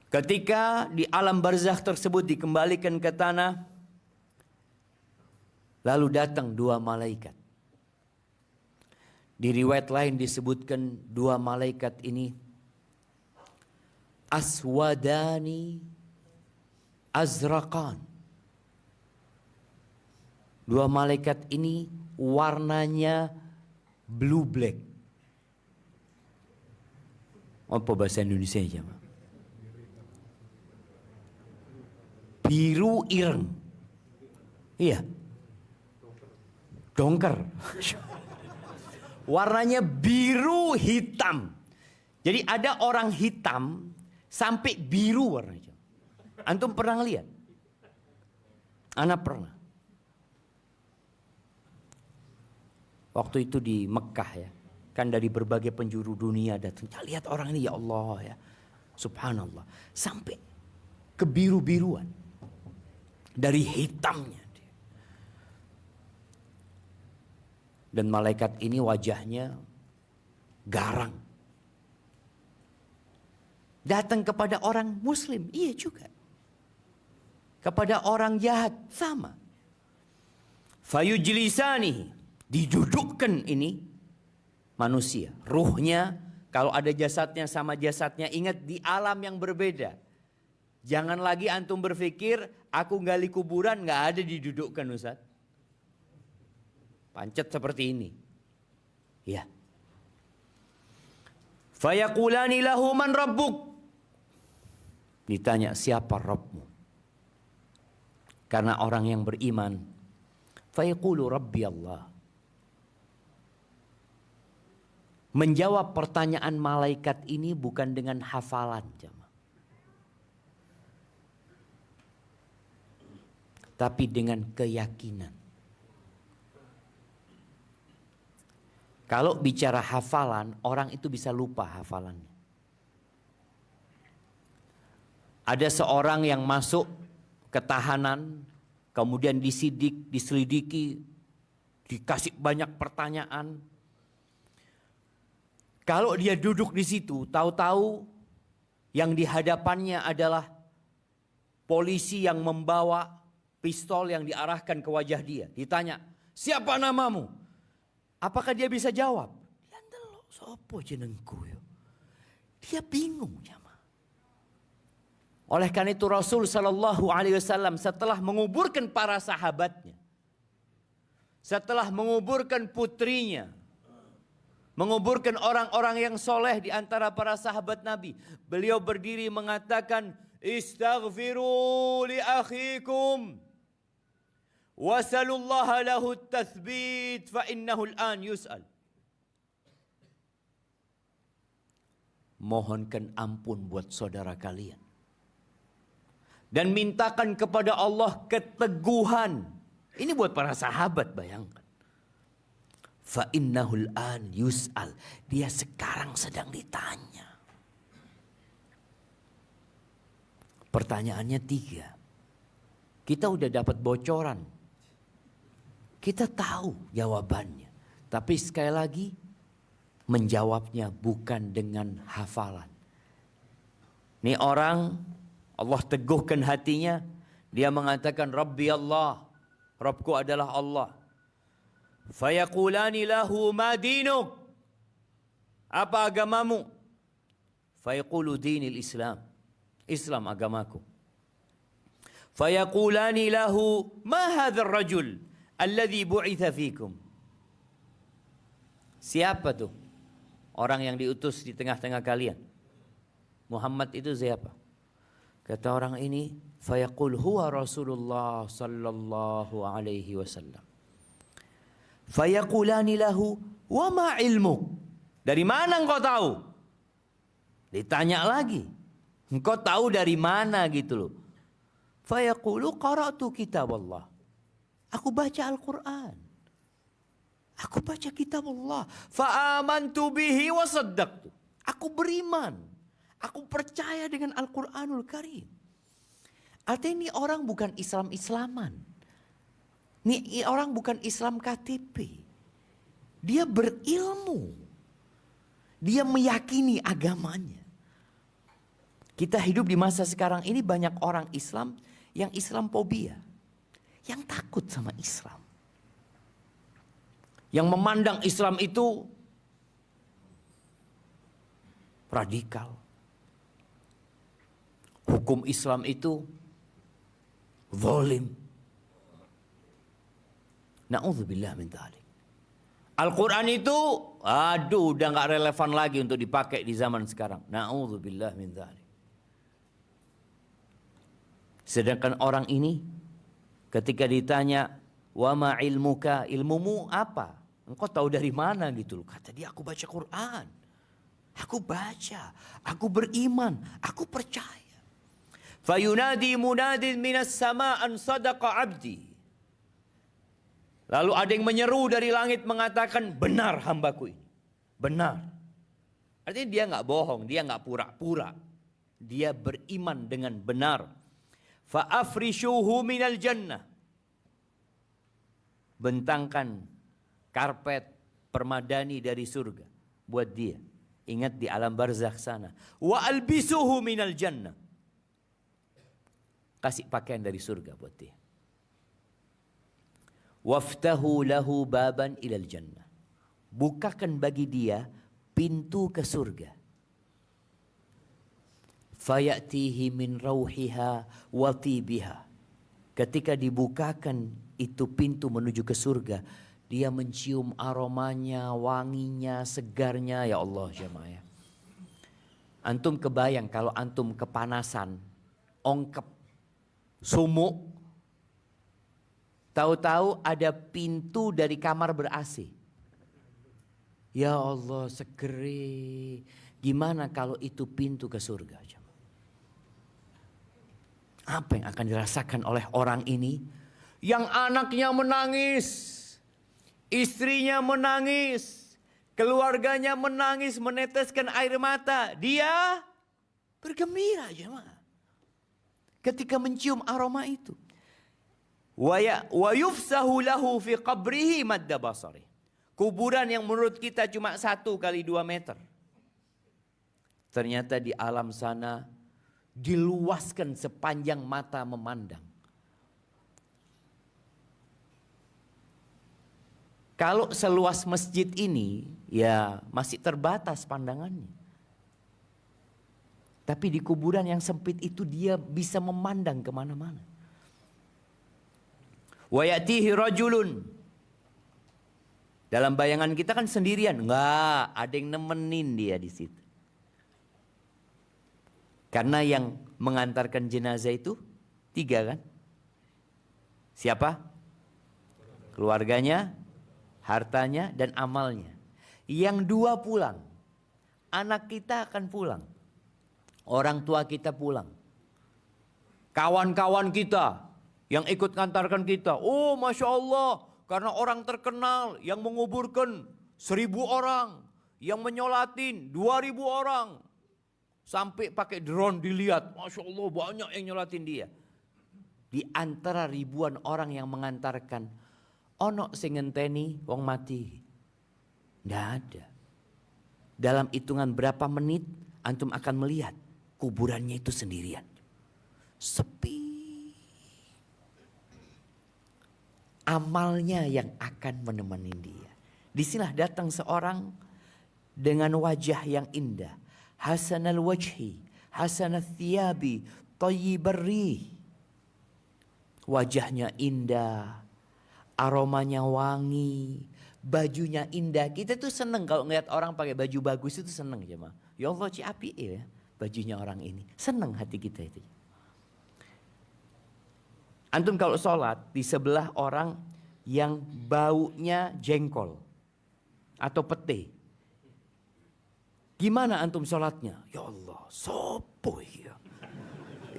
Ketika di alam barzakh tersebut dikembalikan ke tanah, lalu datang dua malaikat. Di riwayat lain disebutkan dua malaikat ini aswadani azraqan. Dua malaikat ini warnanya blue black. Apa bahasa Indonesia ya? Biru ireng. Iya. Dongker. Warnanya biru hitam. Jadi ada orang hitam sampai biru warnanya. Antum pernah lihat? Anak pernah. Waktu itu di Mekah ya. Kan dari berbagai penjuru dunia datang. Lihat orang ini ya Allah ya. Subhanallah. Sampai kebiru-biruan. Dari hitamnya. Dan malaikat ini wajahnya garang. Datang kepada orang muslim, iya juga. Kepada orang jahat, sama. Fayujlisani, didudukkan ini manusia. Ruhnya, kalau ada jasadnya sama jasadnya, ingat di alam yang berbeda. Jangan lagi antum berpikir, aku gali kuburan, gak ada didudukkan Ustaz. Pancet seperti ini. Ya. Fayaqulani lahu man rabbuk. Ditanya siapa Rabbmu? Karena orang yang beriman. Fayaqulu Rabbi Allah. Menjawab pertanyaan malaikat ini bukan dengan hafalan, jemaah. Tapi dengan keyakinan. Kalau bicara hafalan, orang itu bisa lupa hafalannya. Ada seorang yang masuk ke tahanan, kemudian disidik, diselidiki, dikasih banyak pertanyaan. Kalau dia duduk di situ, tahu-tahu yang di hadapannya adalah polisi yang membawa pistol yang diarahkan ke wajah dia. Ditanya, siapa namamu? Apakah dia bisa jawab? Dia ndelok, sopo jenengku yo. Dia bingung jamaah. Oleh karena itu Rasul sallallahu alaihi wasallam setelah menguburkan para sahabatnya, setelah menguburkan putrinya, menguburkan orang-orang yang soleh di antara para sahabat Nabi, beliau berdiri mengatakan, "Istaghfiru li akhikum wasalullaha lahu at-tathbit fa innahu al-an yus'al." Mohonkan ampun buat saudara kalian dan mintakan kepada Allah keteguhan. Ini buat para sahabat, bayangkan. Fa innahu al-an yus'al. Dia sekarang sedang ditanya. Pertanyaannya 3. Kita udah dapat bocoran. Kita tahu jawabannya. Tapi sekali lagi, menjawabnya bukan dengan hafalan. Ini orang, Allah teguhkan hatinya. Dia mengatakan, Rabbi Allah. Rabbku adalah Allah. Fayaqulani lahu ma dinuk. Apa agamamu? Fayaqulu dinil Islam. Islam agamaku. Fayaqulani lahu ma hadzal rajul alladhi bu'itha fikum. Siapa tuh orang yang diutus di tengah-tengah kalian? Muhammad itu siapa? Kata orang ini, fayaqul huwa Rasulullah sallallahu alaihi wasallam. Fayaqulani lahu wa ma ilmuk. Dari mana engkau tahu? Ditanya lagi. Engkau tahu dari mana gitu loh. Fayaqulu qara'tu kitab Allah. Aku baca Al-Quran. Aku baca kitab Allah. Fa'amantu bihi wa saddaqtu. Aku beriman. Aku percaya dengan Al-Quranul Karim. Artinya ini orang bukan Islam-Islaman. Ini orang bukan Islam KTP. Dia berilmu. Dia meyakini agamanya. Kita hidup di masa sekarang ini banyak orang Islam yang Islamophobia. Yang takut sama Islam. Yang memandang Islam itu radikal. Hukum Islam itu zalim. Na'udzubillah min dzalik. Al-Quran itu, aduh, udah gak relevan lagi untuk dipakai di zaman sekarang. Na'udzubillah min dzalik. Sedangkan orang ini, ketika ditanya, wa ma ilmuka, ilmumu apa? Engkau tahu dari mana gitu loh. Kata dia, aku baca Quran. Aku baca, aku beriman, aku percaya. Fayunadi munadin minas sama'an sadaqa abdi. Lalu ada yang menyeru dari langit mengatakan, benar hambaku ini. Benar. Artinya dia nggak bohong, dia nggak pura-pura. dia beriman dengan benar. Fa'afrishuhu minal jannah. Bentangkan karpet permadani dari surga buat dia. Ingat di alam barzakh sana. Wa albisuhu minal jannah. Kasih pakaian dari surga buat dia. Waftahu lahu baban ilal jannah. Bukakan bagi dia pintu ke surga. Fayatihi min rauhiha wa tibiha. Ketika dibukakan itu pintu menuju ke surga, dia mencium aromanya, wanginya, segarnya. Ya Allah jemaah ya. Antum kebayang kalau antum kepanasan, ongkep, sumuk, tahu-tahu ada pintu dari kamar ber-AC. Ya Allah segeri. Gimana kalau itu pintu ke surga? Apa yang akan dirasakan oleh orang ini? Yang anaknya menangis, istrinya menangis, keluarganya menangis, meneteskan air mata. Dia bergembira jemaah. Ketika mencium aroma itu. Wa yufsahu lahu fi qabrihi madda basari. Kuburan yang menurut kita cuma 1 kali 2 meter. Ternyata di alam sana diluaskan sepanjang mata memandang. Kalau seluas masjid ini, ya masih terbatas pandangannya. Tapi di kuburan yang sempit itu dia bisa memandang kemana-mana. Wa ya'tihi rajulun. Dalam bayangan kita kan sendirian. Enggak, ada yang nemenin dia di situ. Karena yang mengantarkan jenazah itu 3 kan? Siapa? Keluarganya, hartanya, dan amalnya. Yang 2 pulang. Anak kita akan pulang. Orang tua kita pulang. Kawan-kawan kita yang ikut ngantarkan kita. Oh Masya Allah. Karena orang terkenal yang menguburkan 1000 orang. Yang menyolatin 2000 orang. Sampai pakai drone dilihat. Masya Allah banyak yang nyolatin dia. Di antara ribuan orang yang mengantarkan. Ono sing ngenteni wong mati. Nggak ada. Dalam hitungan berapa menit antum akan melihat kuburannya itu sendirian. Sepi. Amalnya yang akan menemani dia. Disinilah datang seorang dengan wajah yang indah. Hasanal wajhi, hasanal thiyabi, tayyibar rih. Wajahnya indah, aromanya wangi, bajunya indah. Kita tuh seneng kalau ngeliat orang pakai baju bagus itu seneng jemaah. Ya Allah ciapi ya bajunya orang ini. Seneng hati kita itu. Antum kalau sholat di sebelah orang yang baunya jengkol atau pete. Gimana antum sholatnya? Ya Allah, sopo ya.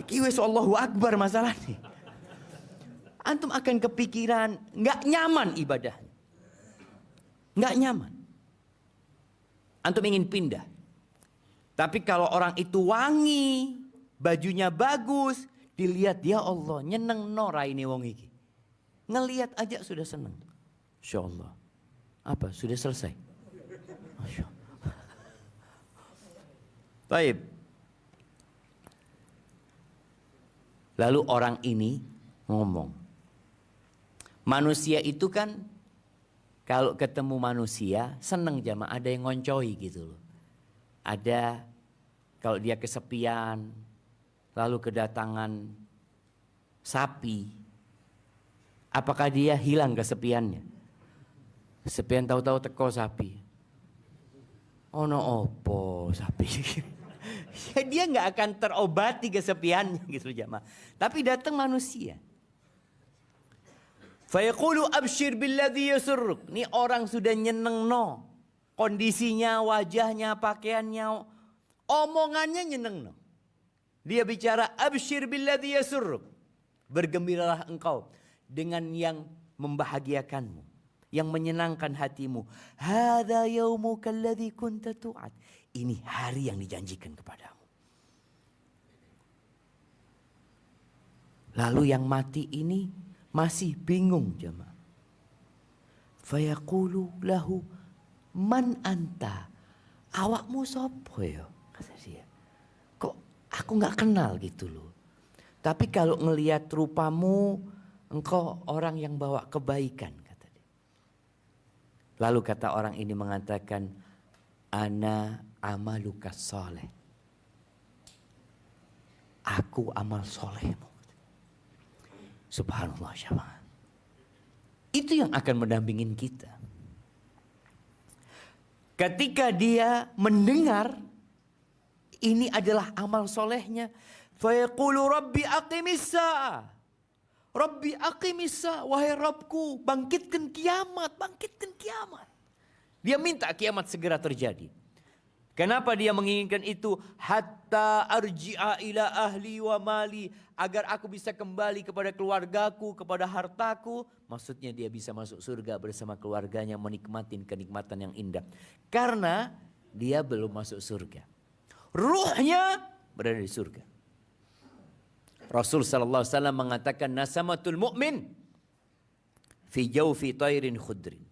Iki wis Allahu Akbar masalahnya. Antum akan kepikiran nggak nyaman ibadah. Nggak nyaman. Antum ingin pindah. Tapi kalau orang itu wangi, bajunya bagus, dilihat ya Allah, nyeneng no raine wong iki. Ngelihat aja sudah seneng. Insya Allah. Apa? Sudah selesai? Masya Allah. Baik. Lalu orang ini ngomong. Manusia itu kan kalau ketemu manusia seneng jamaah, ada yang ngoncohi gitu loh. Ada kalau dia kesepian, lalu kedatangan sapi. Apakah dia hilang kesepiannya? Kesepian tahu-tahu teko sapi. Oh no opo sapi. Ya, dia nggak akan terobati kesepiannya gitu jamaah. Tapi datang manusia. Fayaqulu abshir billadzi yasurruk. Ini orang sudah nyeneng no. Kondisinya, wajahnya, pakaiannya, omongannya nyeneng no. Dia bicara abshir billadzi yasurruk. Bergembiralah engkau dengan yang membahagiakanmu, yang menyenangkan hatimu. Hadza yaumuka alladzi kunta tu'ad. Ini hari yang dijanjikan kepadamu. Lalu yang mati ini masih bingung jemaah. Fayaqulu lahu man anta? Awakmu sopo ya? Kata dia. Kok aku nggak kenal gitu loh. Tapi kalau ngelihat rupamu, engkau orang yang bawa kebaikan, kata dia. Lalu kata orang ini mengatakan, ana amaluka soleh. Aku amal solehmu. Subhanallah jemaah. Itu yang akan mendampingin kita. Ketika dia mendengar ini adalah amal solehnya, fayaqulu rabbi aqimis sa'ah. Rabbi aqimis sa'ah, wahai Rabbku, bangkitkan kiamat, bangkitkan kiamat. Dia minta kiamat segera terjadi. Kenapa dia menginginkan itu? Hatta arji'a ila ahli wa mali, agar aku bisa kembali kepada keluargaku, kepada hartaku. Maksudnya dia bisa masuk surga bersama keluarganya, menikmati kenikmatan yang indah. Karena dia belum masuk surga. Ruhnya berada di surga. Rasul sallallahu alaihi wasallam mengatakan, nasamatul mu'min fi jawfi tayrin khudrin.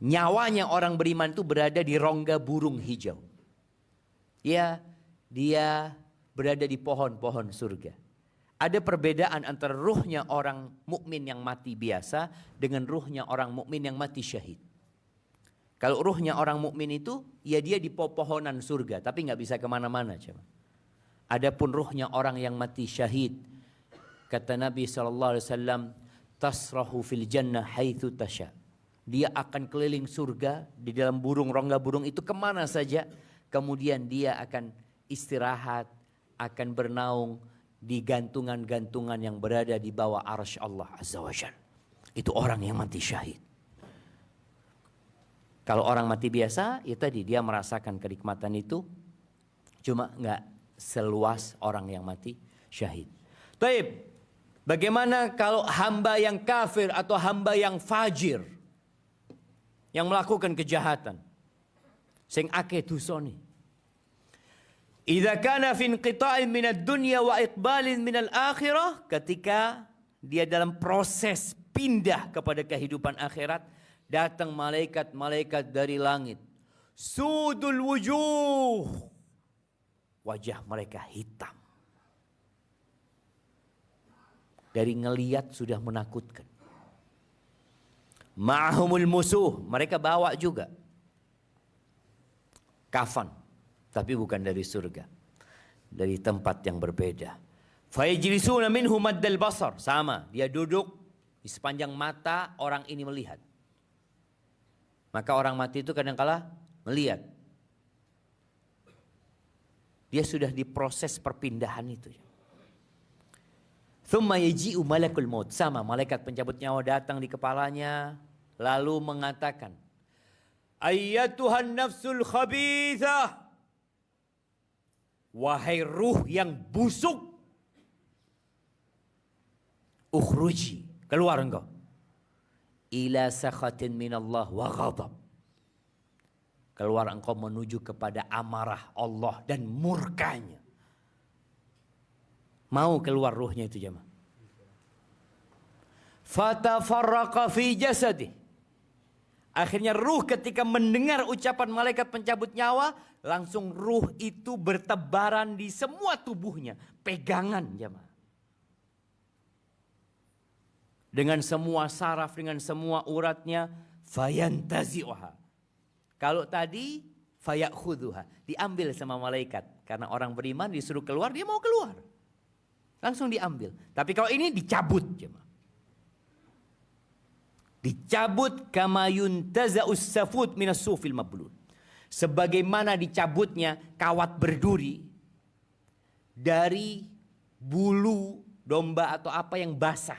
Nyawanya orang beriman itu berada di rongga burung hijau. Ya, dia berada di pohon-pohon surga. Ada perbedaan antara ruhnya orang mukmin yang mati biasa dengan ruhnya orang mukmin yang mati syahid. Kalau ruhnya orang mukmin itu, ya dia di pepohonan surga, tapi nggak bisa kemana-mana. Adapun ruhnya orang yang mati syahid, kata Nabi SAW, tasrahu fil jannah haitsu tasha. Dia akan keliling surga di dalam burung, rongga burung itu kemana saja. Kemudian dia akan istirahat, akan bernaung di gantungan-gantungan yang berada di bawah arsy Allah Azza wa Jalla. Itu orang yang mati syahid. Kalau orang mati biasa, ya tadi dia merasakan kenikmatan itu, cuma nggak seluas orang yang mati syahid. Taib, bagaimana kalau hamba yang kafir atau hamba yang fajir, yang melakukan kejahatan, sing akeh dosane. Idza kana fi inqita'in minad dunya wa iqbalin minal akhirah, ketika dia dalam proses pindah kepada kehidupan akhirat, datang malaikat-malaikat dari langit. Sudul wujuh, wajah mereka hitam. Dari ngeliat sudah menakutkan. Ma'ahumul musuh, mereka bawa juga kafan, tapi bukan dari surga, dari tempat yang berbeda. Fayajlisuna minhu maddal basar, sama, dia duduk di sepanjang mata orang ini melihat. Maka orang mati itu kadang-kala melihat. Dia sudah diproses perpindahan itu. Thumma yaji'u malakul maut, sama, malaikat pencabut nyawa datang di kepalanya lalu mengatakan, ayyatuhan nafsul khabithah, wahai ruh yang busuk, ukhruji, keluar engkau, ila sakhatin minallah wa ghadab, keluar engkau menuju kepada amarah Allah dan murkanya. Mau keluar ruhnya itu jemaah. Fatafarraqa fi jasadi. Akhirnya ruh ketika mendengar ucapan malaikat pencabut nyawa, langsung ruh itu bertebaran di semua tubuhnya. Pegangan jemaah. Dengan semua saraf, dengan semua uratnya, fayantazi'uha. Kalau tadi fayakhudhuha, diambil sama malaikat. Karena orang beriman disuruh keluar, dia mau keluar. Langsung diambil. Tapi kalau ini dicabut. Dicabut kama yuntaza'us safut minas sufil mablul. Sebagaimana dicabutnya kawat berduri dari bulu domba atau apa yang basah.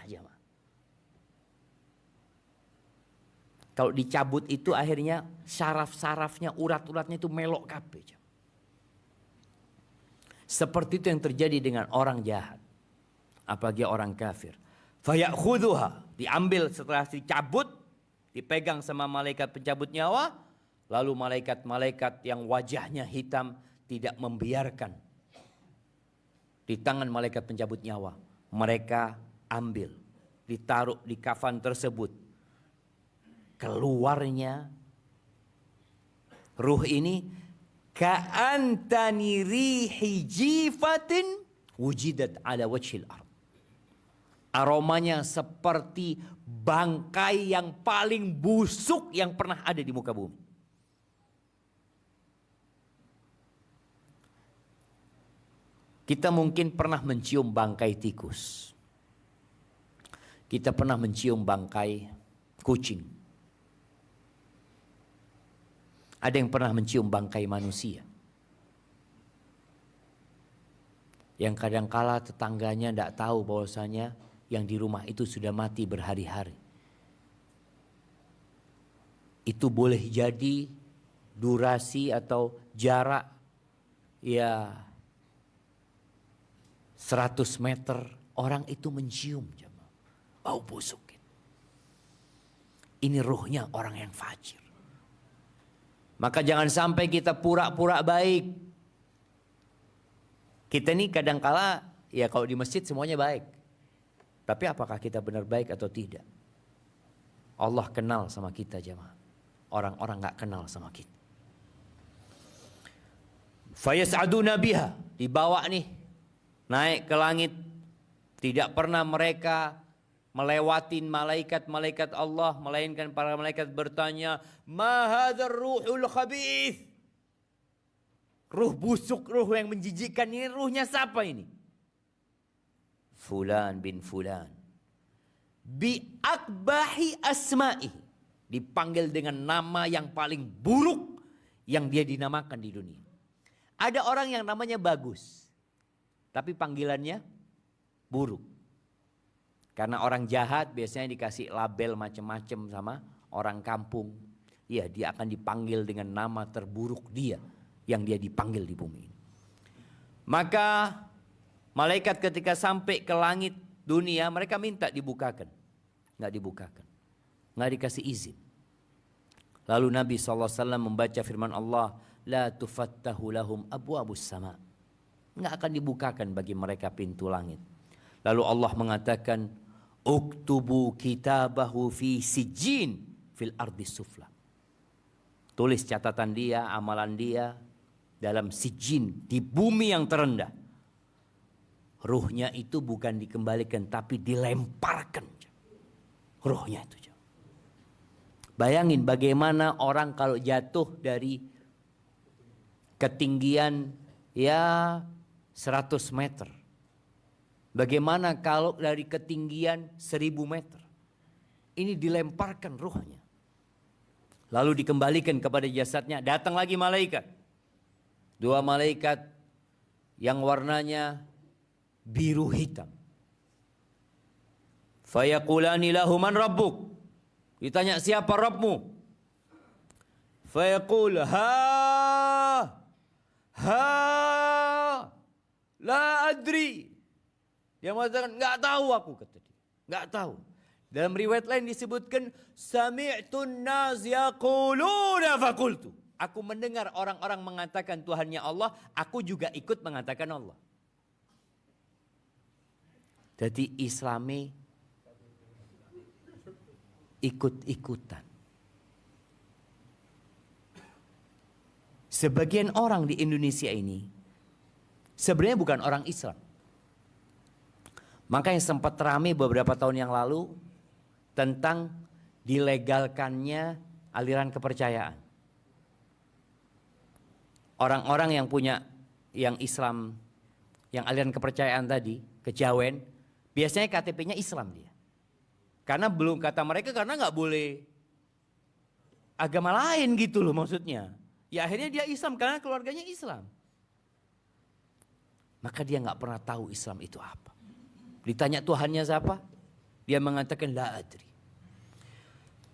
Kalau dicabut itu akhirnya saraf-sarafnya, urat-uratnya itu melok kabeh. Seperti itu yang terjadi dengan orang jahat. Apalagi orang kafir. Fayakhudhuha, diambil setelah dicabut, dipegang sama malaikat pencabut nyawa, lalu malaikat-malaikat yang wajahnya hitam tidak membiarkan di tangan malaikat pencabut nyawa. Mereka ambil, ditaruh di kafan tersebut. Keluarnya ruh ini ka'antani rihi jifatin wujidat ala wajhil ard. Aromanya seperti bangkai yang paling busuk yang pernah ada di muka bumi. Kita mungkin pernah mencium bangkai tikus. Kita pernah mencium bangkai kucing. Ada yang pernah mencium bangkai manusia. Yang kadangkala tetangganya tidak tahu bahwasanya yang di rumah itu sudah mati berhari-hari. Itu boleh jadi durasi atau jarak ya 100 meter, orang itu mencium bau busuk. Ini ruhnya orang yang fajir. Maka jangan sampai kita pura-pura baik. Kita ini kadangkala ya kalau di masjid semuanya baik. Tapi apakah kita benar baik atau tidak? Allah kenal sama kita jemaah. Orang-orang gak kenal sama kita. Fayas'aduna biha, dibawa nih naik ke langit. Tidak pernah mereka melewatin malaikat-malaikat Allah, melainkan para malaikat bertanya, "Ma hadzal ruhul khabith?" Ruh busuk, ruh yang menjijikkan ini ruhnya siapa ini? Fulan bin Fulan. Bi akbahi asma'i. Dipanggil dengan nama yang paling buruk yang dia dinamakan di dunia. Ada orang yang namanya bagus, tapi panggilannya buruk. Karena orang jahat biasanya dikasih label macam-macam sama orang kampung. Ya, dia akan dipanggil dengan nama terburuk dia yang dia dipanggil di bumi ini. Maka malaikat ketika sampai ke langit dunia, mereka minta dibukakan. Nggak dibukakan. Nggak dikasih izin. Lalu Nabi SAW membaca firman Allah, La tufattahu lahum abwabus sama. Nggak akan dibukakan bagi mereka pintu langit. Lalu Allah mengatakan, Uktubu kitabahu fi sijjin fil ardi sufla. Tulis catatan dia, amalan dia dalam sijjin, di bumi yang terendah. Ruhnya itu bukan dikembalikan tapi dilemparkan. Ruhnya itu. Bayangin bagaimana orang kalau jatuh dari ketinggian ya 100 meter. Bagaimana kalau dari ketinggian 1000 meter. Ini dilemparkan ruhnya. Lalu dikembalikan kepada jasadnya. Datang lagi malaikat. 2 malaikat yang warnanya biru hitam. Fayaqulani lahu man rabbuk. Ditanya siapa Rabbmu? Fayaqul la adri. Dia mengatakan enggak tahu aku, kata dia. Enggak tahu. Dalam riwayat lain disebutkan sami'tun nas yaquluna faqultu. Aku mendengar orang-orang mengatakan Tuhannya Allah, aku juga ikut mengatakan Allah. Jadi Islami ikut-ikutan. Sebagian orang di Indonesia ini sebenarnya bukan orang Islam. Makanya sempat ramai beberapa tahun yang lalu tentang dilegalkannya aliran kepercayaan. Orang-orang yang punya yang Islam, yang aliran kepercayaan tadi, kejawen, biasanya KTP-nya Islam dia. Karena belum kata mereka karena nggak boleh agama lain gitu loh maksudnya. Ya akhirnya dia Islam karena keluarganya Islam. Maka dia nggak pernah tahu Islam itu apa. Ditanya Tuhannya siapa? Dia mengatakan la adri.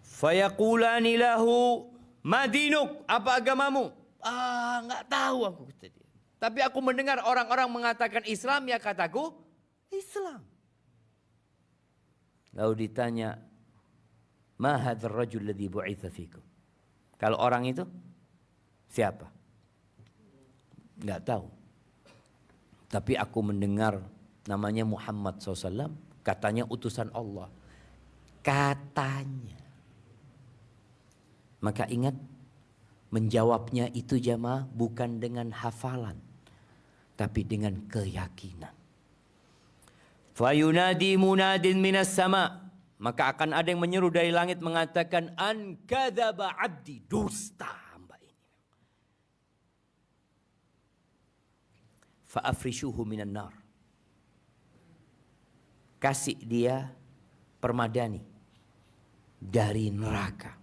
Fayaqulani lahu madinuk, apa agamamu? Nggak tahu aku, kata dia. Tapi aku mendengar orang-orang mengatakan Islam, ya kataku Islam. Lalu ditanya, ma hadzal rajul ladzi bu'itsa fikum. Kalau orang itu siapa? Enggak tahu. Tapi aku mendengar namanya Muhammad SAW, katanya utusan Allah. Katanya. Maka ingat, menjawabnya itu jamaah bukan dengan hafalan, tapi dengan keyakinan. Fayunadi munadin minas sama. Maka akan ada yang menyeru dari langit mengatakan, an kadzaba abdi, dusta hamba ini. Fa'afrishuhu minan nar. Kasih dia permadani dari neraka.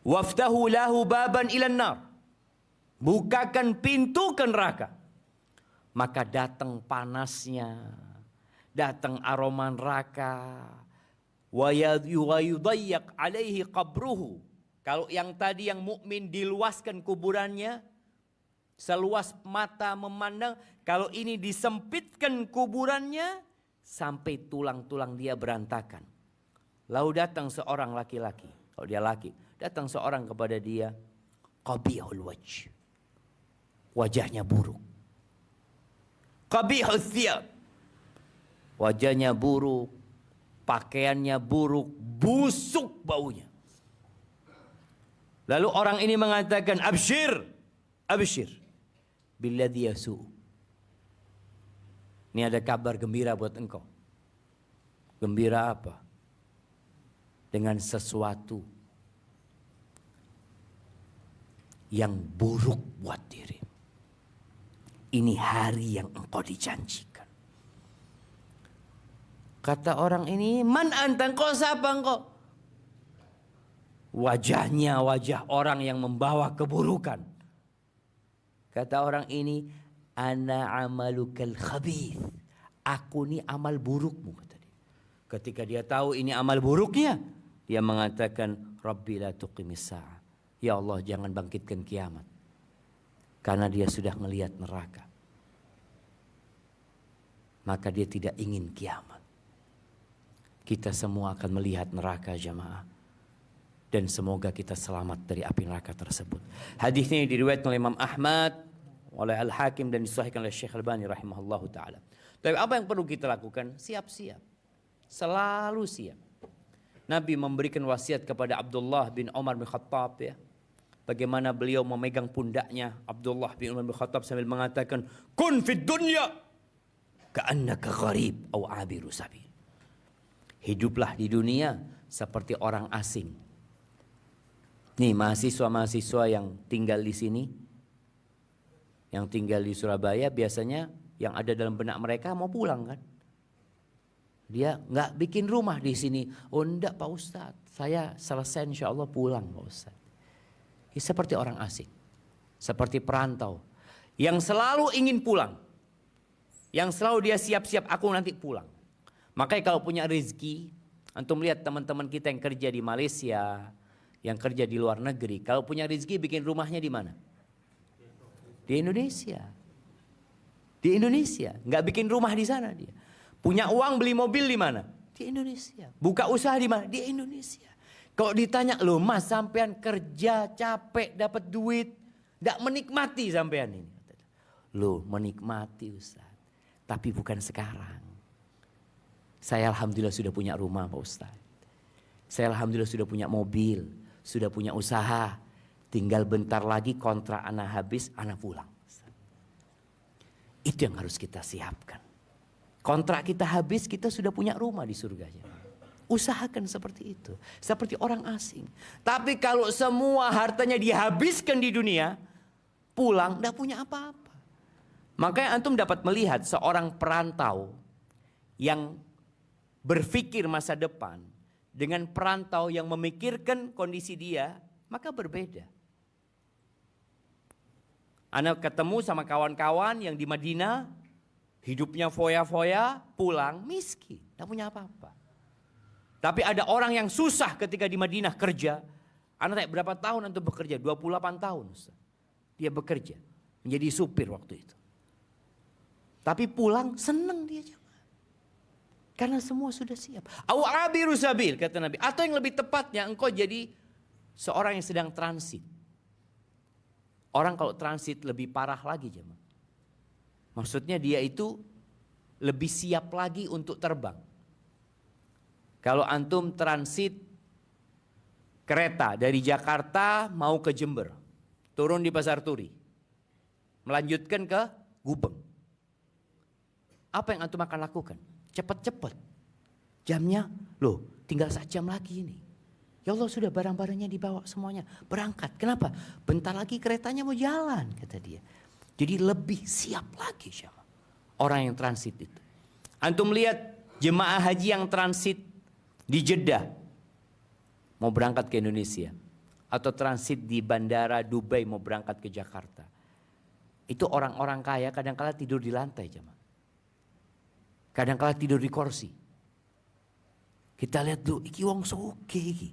Waftahu lahu baban ilan nar. Bukakan pintu ke neraka. Maka datang panasnya, datang aroma neraka. Wa yudayyak alaihi qabruhu. Kalau yang tadi yang mukmin diluaskan kuburannya, seluas mata memandang, kalau ini disempitkan kuburannya sampai tulang-tulang dia berantakan. Lalu datang seorang laki-laki, kalau dia laki, datang seorang kepada dia, qabihul wajh, wajahnya buruk. Qabihul thiyab, wajahnya buruk, pakaiannya buruk, busuk baunya. Lalu orang ini mengatakan, abshir, abshir, billadhi yasu'. Ini ada kabar gembira buat engkau. Gembira apa? Dengan sesuatu yang buruk buat diri. Ini hari yang engkau dijanjikan. Kata orang ini, man anta, engkau siapa engkau? Wajahnya wajah orang yang membawa keburukan. Kata orang ini, ana amalukal khabith. Aku ni amal burukmu, kata dia. Ketika dia tahu ini amal buruknya, dia mengatakan, Rabbi la tuqimis sa'ah. Ya Allah, jangan bangkitkan kiamat. Karena dia sudah melihat neraka. Maka dia tidak ingin kiamat. Kita semua akan melihat neraka jamaah. Dan semoga kita selamat dari api neraka tersebut. Hadis ini diriwayatkan oleh Imam Ahmad, oleh Al-Hakim, dan disahihkan oleh Syekh Albani rahimahullahu ta'ala. Tapi apa yang perlu kita lakukan? Siap-siap. Selalu siap. Nabi memberikan wasiat kepada Abdullah bin Umar bin Khattab, ya. Bagaimana beliau memegang pundaknya Abdullah bin Umar bin Khattab sambil mengatakan, kun fid dunya ka'annaka gharib aw abiru sabil. Hiduplah di dunia seperti orang asing. Nih mahasiswa-mahasiswa yang tinggal di sini, yang tinggal di Surabaya, biasanya yang ada dalam benak mereka mau pulang kan. Dia nggak bikin rumah di sini. Oh enggak Pak Ustadz, saya selesai insya Allah pulang Pak Ustadz. Ya, seperti orang asing, seperti perantau yang selalu ingin pulang, yang selalu dia siap-siap, aku nanti pulang. Makanya kalau punya rezeki, antum lihat teman-teman kita yang kerja di Malaysia, yang kerja di luar negeri, kalau punya rezeki bikin rumahnya di mana? Di Indonesia. Di Indonesia, nggak bikin rumah di sana dia. Punya uang beli mobil di mana? Di Indonesia. Buka usaha di mana? Di Indonesia. Kalau ditanya, loh mas sampean kerja capek dapat duit, nggak menikmati sampean ini? Loh menikmati Ustaz, tapi bukan sekarang. Saya alhamdulillah sudah punya rumah Pak Ustaz. Saya alhamdulillah sudah punya mobil, sudah punya usaha. Tinggal bentar lagi kontrak anak habis, anak pulang. Itu yang harus kita siapkan. Kontrak kita habis, kita sudah punya rumah di surganya. Usahakan seperti itu. Seperti orang asing. Tapi kalau semua hartanya dihabiskan di dunia, pulang tidak punya apa-apa. Makanya antum dapat melihat seorang perantau yang berpikir masa depan dengan perantau yang memikirkan kondisi dia, maka berbeda. Anak ketemu sama kawan-kawan yang di Madinah, hidupnya foya-foya, pulang miskin, tidak punya apa-apa. Tapi ada orang yang susah ketika di Madinah kerja. Anak berapa tahun untuk bekerja? 28 tahun. Ustaz. Dia bekerja, menjadi supir waktu itu. Tapi pulang senang dia jangan. Karena semua sudah siap. Aw abiru sabil, kata Nabi. Atau yang lebih tepatnya engkau jadi seorang yang sedang transit. Orang kalau transit lebih parah lagi jemaah. Maksudnya dia itu lebih siap lagi untuk terbang. Kalau antum transit kereta dari Jakarta mau ke Jember, turun di Pasar Turi, melanjutkan ke Gubeng. Apa yang antum akan lakukan? Cepat-cepat. Jamnya, loh tinggal 1 jam lagi ini. Ya Allah, sudah barang-barangnya dibawa semuanya. Berangkat. Kenapa? Bentar lagi keretanya mau jalan, kata dia. Jadi lebih siap lagi siapa? Orang yang transit itu. Antum lihat jemaah haji yang transit di Jeddah. Mau berangkat ke Indonesia. Atau transit di bandara Dubai mau berangkat ke Jakarta. Itu orang-orang kaya kadang-kala tidur di lantai jemaah. Kadang-kala tidur di kursi. Kita lihat dulu, iki wong soge iki.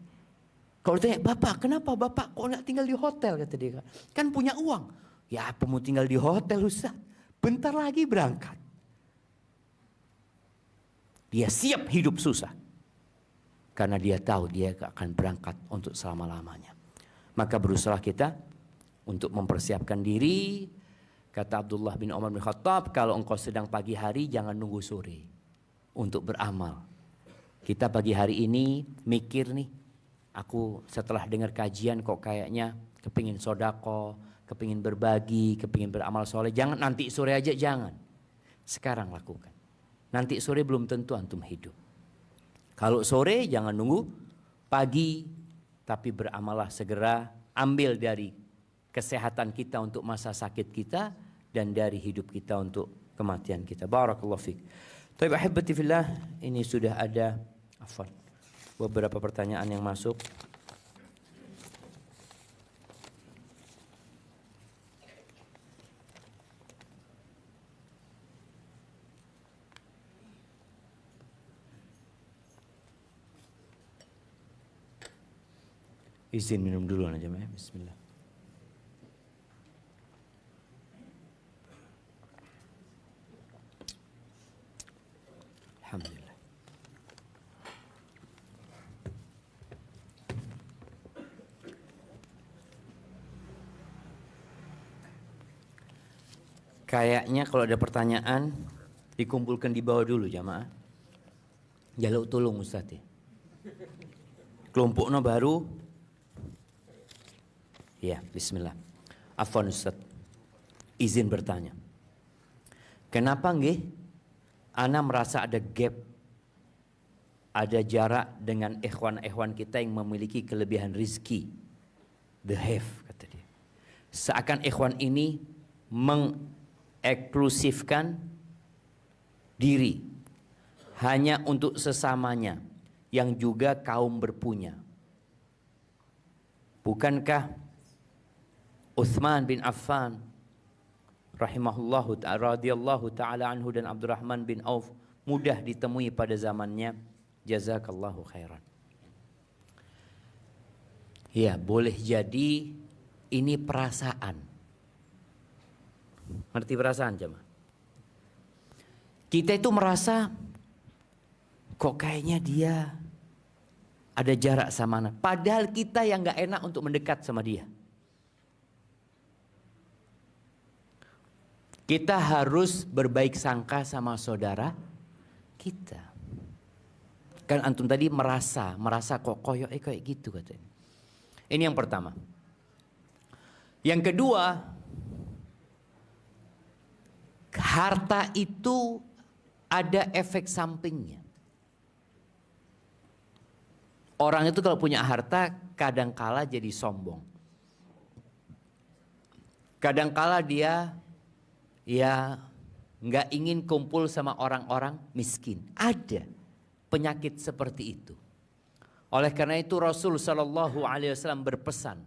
Kalau tanya, Bapak kenapa Bapak kok nggak tinggal di hotel, kata dia. Kan punya uang. Ya apa mau tinggal di hotel Ustaz. Bentar lagi berangkat. Dia siap hidup susah. Karena dia tahu dia akan berangkat untuk selama-lamanya. Maka berusaha kita untuk mempersiapkan diri. Kata Abdullah bin Umar bin Khattab, kalau engkau sedang pagi hari jangan nunggu sore untuk beramal. Kita pagi hari ini mikir nih, aku setelah dengar kajian kok kayaknya kepingin sodako, kepingin berbagi, kepingin beramal soleh. Jangan nanti sore aja, jangan. Sekarang lakukan. Nanti sore belum tentu antum hidup. Kalau sore jangan nunggu pagi, tapi beramalah segera. Ambil dari kesehatan kita untuk masa sakit kita dan dari hidup kita untuk kematian kita. Barakallahu fiik. Taib ahibati fillah, ini sudah ada beberapa pertanyaan yang masuk. Izin minum dulu aja, bismillah. Alhamdulillah. Kayaknya kalau ada pertanyaan dikumpulkan di bawah dulu jamaah. Jaluk tolong Ustaz ya. Kelompoknya baru. Ya, bismillah. Afwan Ustaz. Izin bertanya. Kenapa nggih ana merasa ada gap, ada jarak dengan ikhwan-ikhwan kita yang memiliki kelebihan rizki, the have, kata dia. Seakan ikhwan ini mengeksklusifkan diri hanya untuk sesamanya yang juga kaum berpunya. Bukankah Utsman bin Affan rahimahullahu ta'ala radhiyallahu ta'ala anhu dan Abdurrahman bin Auf mudah ditemui pada zamannya? Jazakallahu khairan. Ya, boleh jadi ini perasaan. Ngerti perasaan jemaah? Kita itu merasa kok kayaknya dia ada jarak sama anak. Padahal kita yang gak enak untuk mendekat sama dia. Kita harus berbaik sangka sama saudara kita. Kan antum tadi merasa kok koyok kayak gitu katanya. Ini yang pertama. Yang kedua, harta itu ada efek sampingnya. Orang itu kalau punya harta kadangkala jadi sombong. Kadangkala dia ya nggak ingin kumpul sama orang-orang miskin. Ada penyakit seperti itu. Oleh karena itu Rasul Shallallahu Alaihi Wasallam berpesan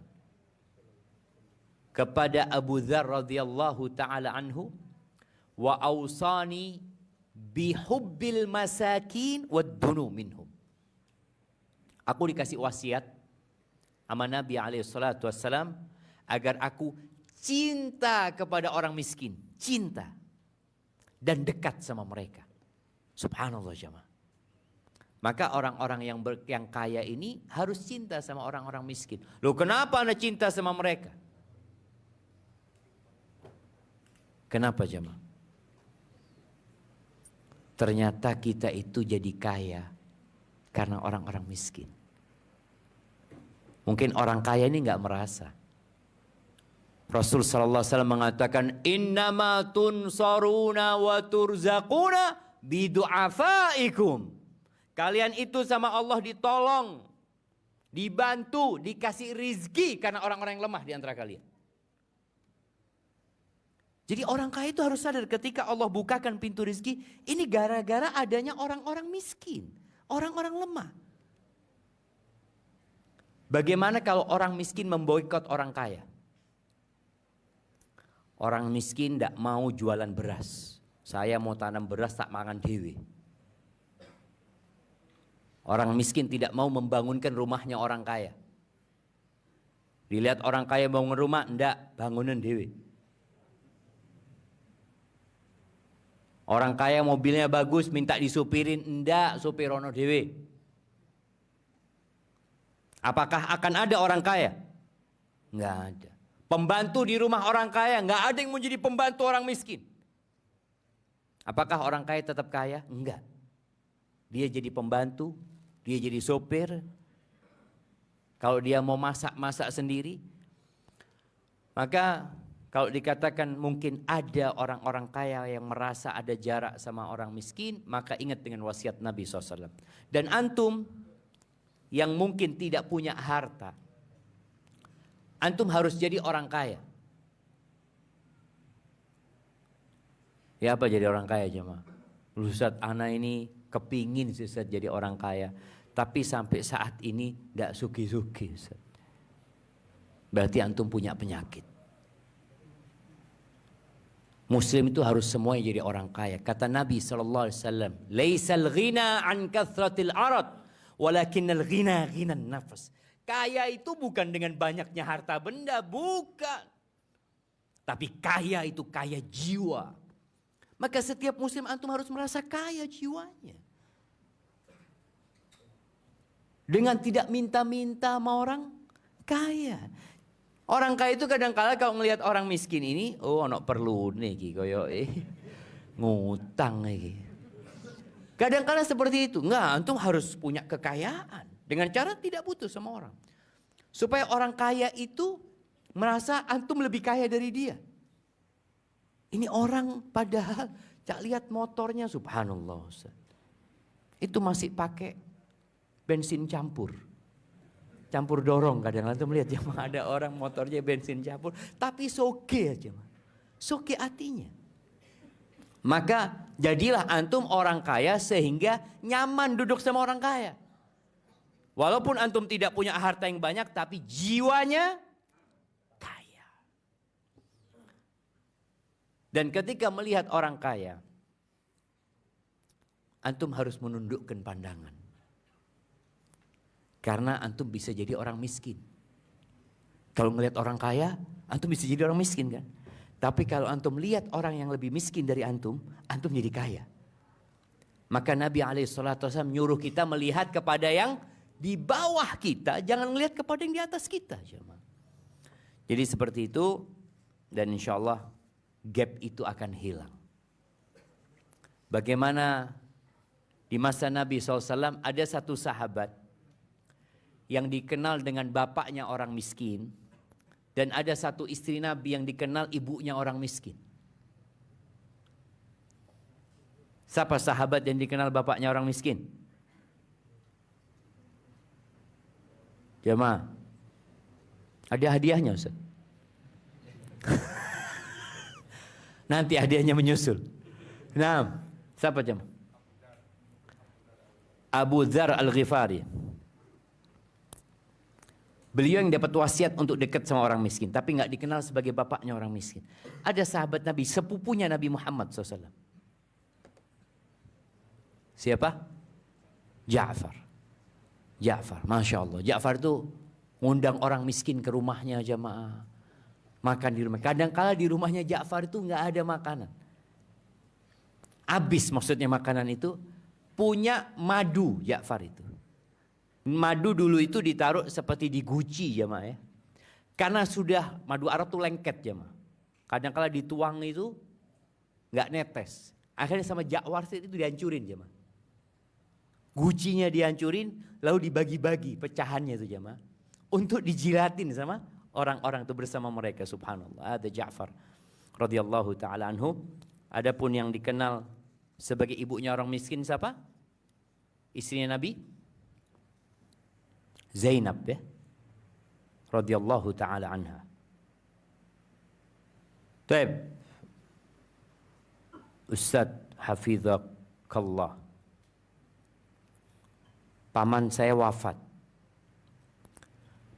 kepada Abu Dzar radhiyallahu taala anhu, wa ausani bihubbil masakin waddunu minhum. Aku dikasih wasiat sama Nabi alaihi salatu wassalam agar aku cinta kepada orang miskin, cinta dan dekat sama mereka. Subhanallah jamaah. Maka orang-orang yang kaya ini harus cinta sama orang-orang miskin. Loh kenapa Anda cinta sama mereka? Kenapa jamaah? Ternyata kita itu jadi kaya karena orang-orang miskin. Mungkin orang kaya ini nggak merasa. Rasul sallallahu alaihi wasallam mengatakan, innama tunsaruna wa turzaquna bidu'afaikum. Kalian itu sama Allah ditolong, dibantu, dikasih rizki karena orang-orang yang lemah di antara kalian. Jadi orang kaya itu harus sadar ketika Allah bukakan pintu rizki, ini gara-gara adanya orang-orang miskin, orang-orang lemah. Bagaimana kalau orang miskin memboikot orang kaya? Orang miskin tidak mau jualan beras. Saya mau tanam beras tak makan dewe. Orang miskin tidak mau membangunkan rumahnya orang kaya. Dilihat orang kaya bangun rumah, enggak, bangunan dewe. Orang kaya mobilnya bagus, minta disupirin, enggak, supirono dewe. Apakah akan ada orang kaya? Enggak ada. Pembantu di rumah orang kaya, enggak ada yang mau jadi pembantu orang miskin. Apakah orang kaya tetap kaya? Enggak. Dia jadi pembantu, dia jadi sopir. Kalau dia mau masak sendiri. Maka kalau dikatakan mungkin ada orang-orang kaya yang merasa ada jarak sama orang miskin, maka ingat dengan wasiat Nabi SAW. Dan antum yang mungkin tidak punya harta, antum harus jadi orang kaya. Ya apa jadi orang kaya jemaah? Ustaz, ana ini kepingin Ustaz jadi orang kaya, tapi sampai saat ini tidak suki-suki Ustaz. Berarti antum punya penyakit. Muslim itu harus semuanya jadi orang kaya. Kata Nabi SAW, "Laisal ghina an kathratil arad, walakinnal ghina ghinan nafas." Kaya itu bukan dengan banyaknya harta benda, bukan. Tapi kaya itu kaya jiwa. Maka setiap muslim antum harus merasa kaya jiwanya. Dengan tidak minta-minta sama orang kaya. Orang kaya itu kadang-kala kalau ngelihat orang miskin ini, oh ono perlu nih koyo ngutang iki. Kadang-kala seperti itu. Enggak, antum harus punya kekayaan dengan cara tidak butuh sama orang. Supaya orang kaya itu merasa antum lebih kaya dari dia. Ini orang padahal cak lihat motornya, subhanallah Ustaz. Itu masih pakai bensin campur. Campur dorong kadang-kadang antum lihat jemaah ada orang motornya bensin campur. Tapi soge aja. Soge hatinya. Maka jadilah antum orang kaya sehingga nyaman duduk sama orang kaya. Walaupun antum tidak punya harta yang banyak tapi jiwanya kaya. Dan ketika melihat orang kaya, antum harus menundukkan pandangan. Karena antum bisa jadi orang miskin. Kalau melihat orang kaya, antum bisa jadi orang miskin kan? Tapi kalau antum lihat orang yang lebih miskin dari antum jadi kaya. Maka Nabi SAW nyuruh kita melihat kepada yang di bawah kita, jangan melihat kepada yang di atas kita. Jadi seperti itu, dan insya Allah gap itu akan hilang. Bagaimana di masa Nabi SAW ada satu sahabat yang dikenal dengan bapaknya orang miskin. Dan ada satu istri Nabi yang dikenal ibunya orang miskin. Siapa sahabat yang dikenal bapaknya orang miskin? Jemaah, ada hadiahnya Ustaz. Nanti hadiahnya menyusul. Nah, siapa jemaah? Abu Dzar Al-Ghifari. Beliau yang dapat wasiat untuk dekat sama orang miskin, tapi nggak dikenal sebagai bapaknya orang miskin. Ada sahabat Nabi, sepupunya Nabi Muhammad SAW. Siapa? Ja'far. Masya Allah. Ja'far itu ngundang orang miskin ke rumahnya jamaah. Makan di rumah. Kadang-kala di rumahnya Ja'far itu nggak ada makanan. Habis maksudnya makanan itu. Punya madu Ja'far itu. Madu dulu itu ditaruh seperti di guci jemaah ya. Karena sudah madu Arab tuh lengket jemaah. Kadang-kala dituang itu nggak netes. Akhirnya sama Ja'far itu dihancurin jemaah. Gucinya dihancurin, lalu dibagi-bagi pecahannya itu jemaah. Untuk dijilatin sama orang-orang itu bersama mereka, subhanallah. Ada Ja'far radhiyallahu taala anhu. Adapun yang dikenal sebagai ibunya orang miskin siapa? Istrinya Nabi Zainab ya. Radhiyallahu taala anha. Baik. Ustaz hafizakallah. Paman saya wafat.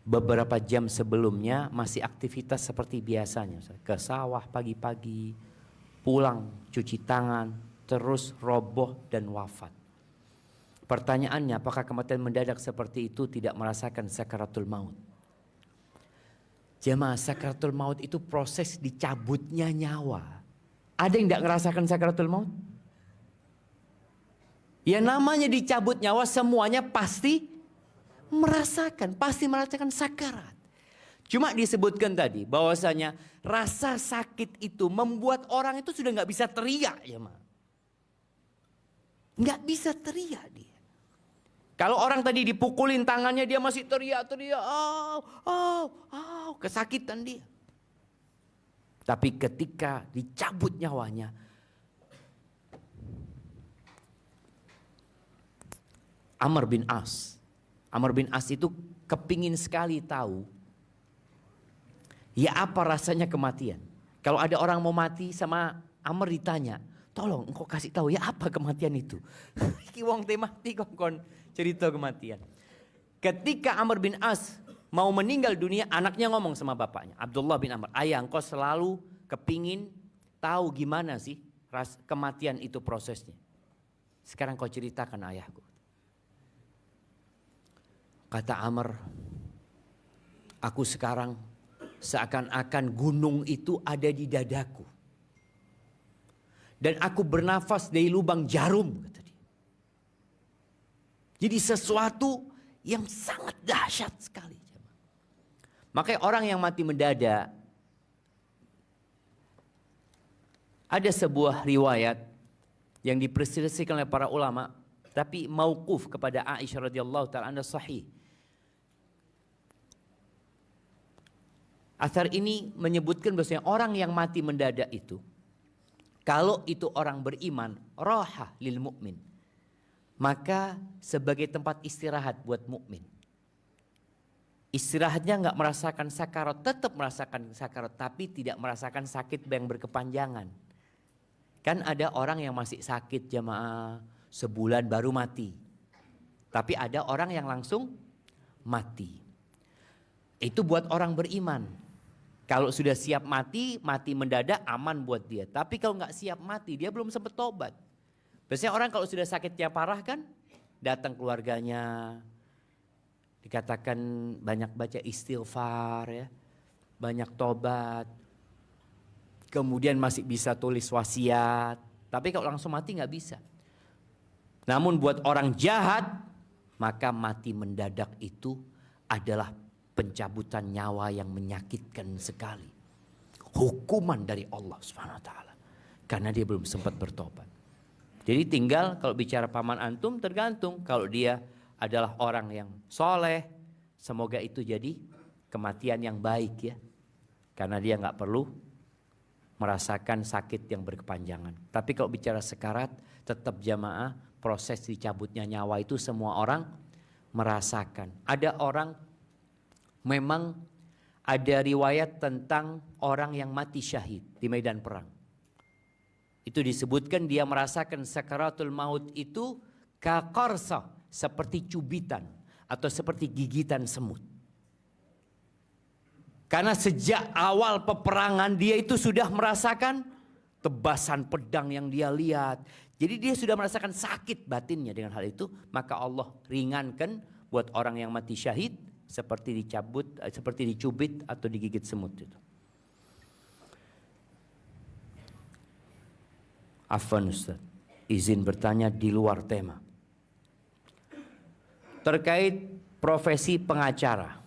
Beberapa jam sebelumnya masih aktivitas seperti biasanya. Ke sawah pagi-pagi, pulang, cuci tangan, terus roboh dan wafat. Pertanyaannya, apakah kematian mendadak seperti itu tidak merasakan sakaratul maut? Jemaah, sakaratul maut itu proses dicabutnya nyawa. Ada yang tidak merasakan sakaratul maut? Ya namanya dicabut nyawa semuanya pasti merasakan sakarat. Cuma disebutkan tadi bahwasanya rasa sakit itu membuat orang itu sudah nggak bisa teriak ya ma. Nggak bisa teriak dia. Kalau orang tadi dipukulin tangannya dia masih teriak-teriak, kesakitan dia. Tapi ketika dicabut nyawanya, Amr bin As itu kepingin sekali tahu, ya apa rasanya kematian. Kalau ada orang mau mati sama Amr ditanya, tolong engkau kasih tahu ya apa kematian itu. Iki wong teh mati kon cerita kematian. Ketika Amr bin As mau meninggal dunia, anaknya ngomong sama bapaknya, Abdullah bin Amr, ayah engkau selalu kepingin tahu gimana sih kematian itu prosesnya. Sekarang kau ceritakan ayahku. Kata Amr, aku sekarang seakan-akan gunung itu ada di dadaku. Dan aku bernafas dari lubang jarum, kata dia. Jadi sesuatu yang sangat dahsyat sekali. Makanya orang yang mati mendadak, ada sebuah riwayat yang diperselisihkan oleh para ulama, tapi mauquf kepada Aisyah radhiyallahu taala anha sahih. Athar ini menyebutkan bahwasanya orang yang mati mendadak itu, kalau itu orang beriman, rohah lil mukmin, maka sebagai tempat istirahat buat mukmin. Istirahatnya nggak merasakan sakarat, tetap merasakan sakarat, tapi tidak merasakan sakit yang berkepanjangan. Kan ada orang yang masih sakit jamaah sebulan baru mati, tapi ada orang yang langsung mati. Itu buat orang beriman. Kalau sudah siap mati, mati mendadak aman buat dia. Tapi kalau nggak siap mati, dia belum sempat tobat. Biasanya orang kalau sudah sakitnya parah kan, datang keluarganya, dikatakan banyak baca istighfar ya, banyak tobat. Kemudian masih bisa tulis wasiat. Tapi kalau langsung mati nggak bisa. Namun buat orang jahat, maka mati mendadak itu adalah pencabutan nyawa yang menyakitkan sekali. Hukuman dari Allah Subhanahu wa taala. Karena dia belum sempat bertobat. Jadi tinggal kalau bicara paman antum tergantung. Kalau dia adalah orang yang soleh, semoga itu jadi kematian yang baik ya. Karena dia nggak perlu merasakan sakit yang berkepanjangan. Tapi kalau bicara sekarat, tetap jamaah proses dicabutnya nyawa itu semua orang merasakan. Ada orang, memang ada riwayat tentang orang yang mati syahid di medan perang. Itu disebutkan dia merasakan sakaratul maut itu kaqarsa, seperti cubitan atau seperti gigitan semut. Karena sejak awal peperangan dia itu sudah merasakan tebasan pedang yang dia lihat. Jadi dia sudah merasakan sakit batinnya dengan hal itu. Maka Allah ringankan buat orang yang mati syahid seperti dicabut, seperti dicubit atau digigit semut itu. Afwan Ustaz, izin bertanya di luar tema. Terkait profesi pengacara.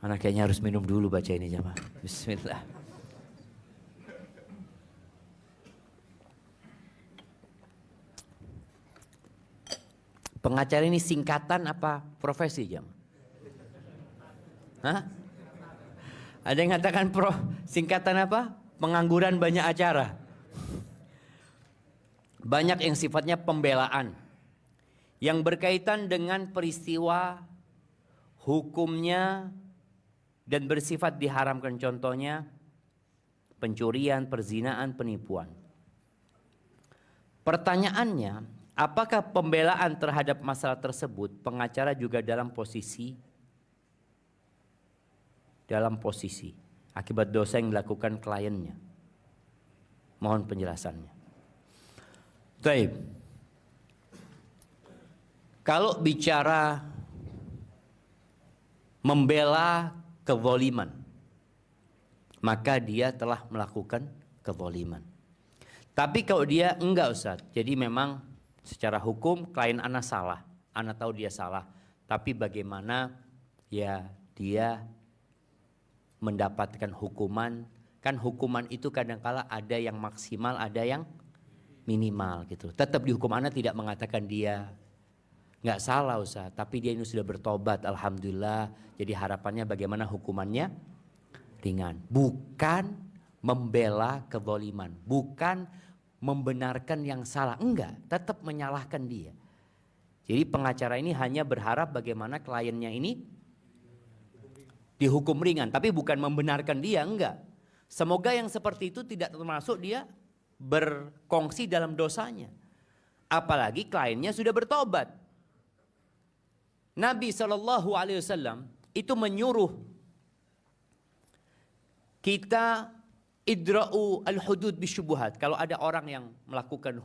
Anak kayaknya harus minum dulu baca ini jemaah. Bismillah. Pengacara ini singkatan apa profesi jam? Hah? Ada yang mengatakan singkatan apa? Pengangguran banyak acara. Banyak yang sifatnya pembelaan. Yang berkaitan dengan peristiwa hukumnya dan bersifat diharamkan, contohnya pencurian, perzinaan, penipuan. Pertanyaannya, apakah pembelaan terhadap masalah tersebut pengacara juga dalam posisi akibat dosa yang dilakukan kliennya? Mohon penjelasannya. Baik. Kalau bicara membela kezaliman, maka dia telah melakukan kezaliman. Tapi kalau dia enggak, Ustaz, jadi memang secara hukum klien Ana salah, Ana tahu dia salah, tapi bagaimana ya dia mendapatkan hukuman? Kan hukuman itu kadangkala ada yang maksimal, ada yang minimal gitu. Tetap dihukum. Ana tidak mengatakan dia nggak salah, Ustaz, tapi dia ini sudah bertobat, alhamdulillah. Jadi harapannya bagaimana hukumannya ringan. Bukan membela kezaliman, bukan membenarkan yang salah, enggak, tetap menyalahkan dia. Jadi pengacara ini hanya berharap bagaimana kliennya ini dihukum ringan, tapi bukan membenarkan dia, enggak. Semoga yang seperti itu tidak termasuk dia berkongsi dalam dosanya. Apalagi kliennya sudah bertobat. Nabi SAW itu menyuruh kita idra'u al-hudud bisyubuhat. Kalau ada orang yang melakukan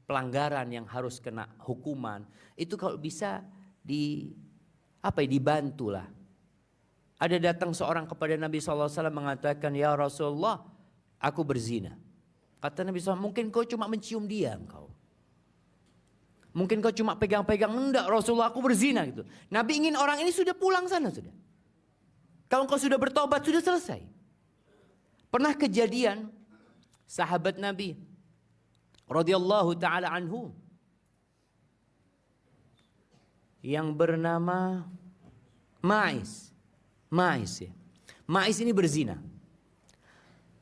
pelanggaran yang harus kena hukuman, itu kalau bisa dibantulah. Ada datang seorang kepada Nabi SAW mengatakan, ya Rasulullah, aku berzina. Kata Nabi SAW, mungkin kau cuma mencium dia engkau. Mungkin kau cuma pegang-pegang. Enggak, Rasulullah, aku berzina gitu. Nabi ingin orang ini sudah pulang sana sudah. Kalau kau sudah bertobat sudah selesai. Pernah kejadian sahabat Nabi radhiyallahu taala anhu yang bernama Ma'is. Ma'is ini berzina.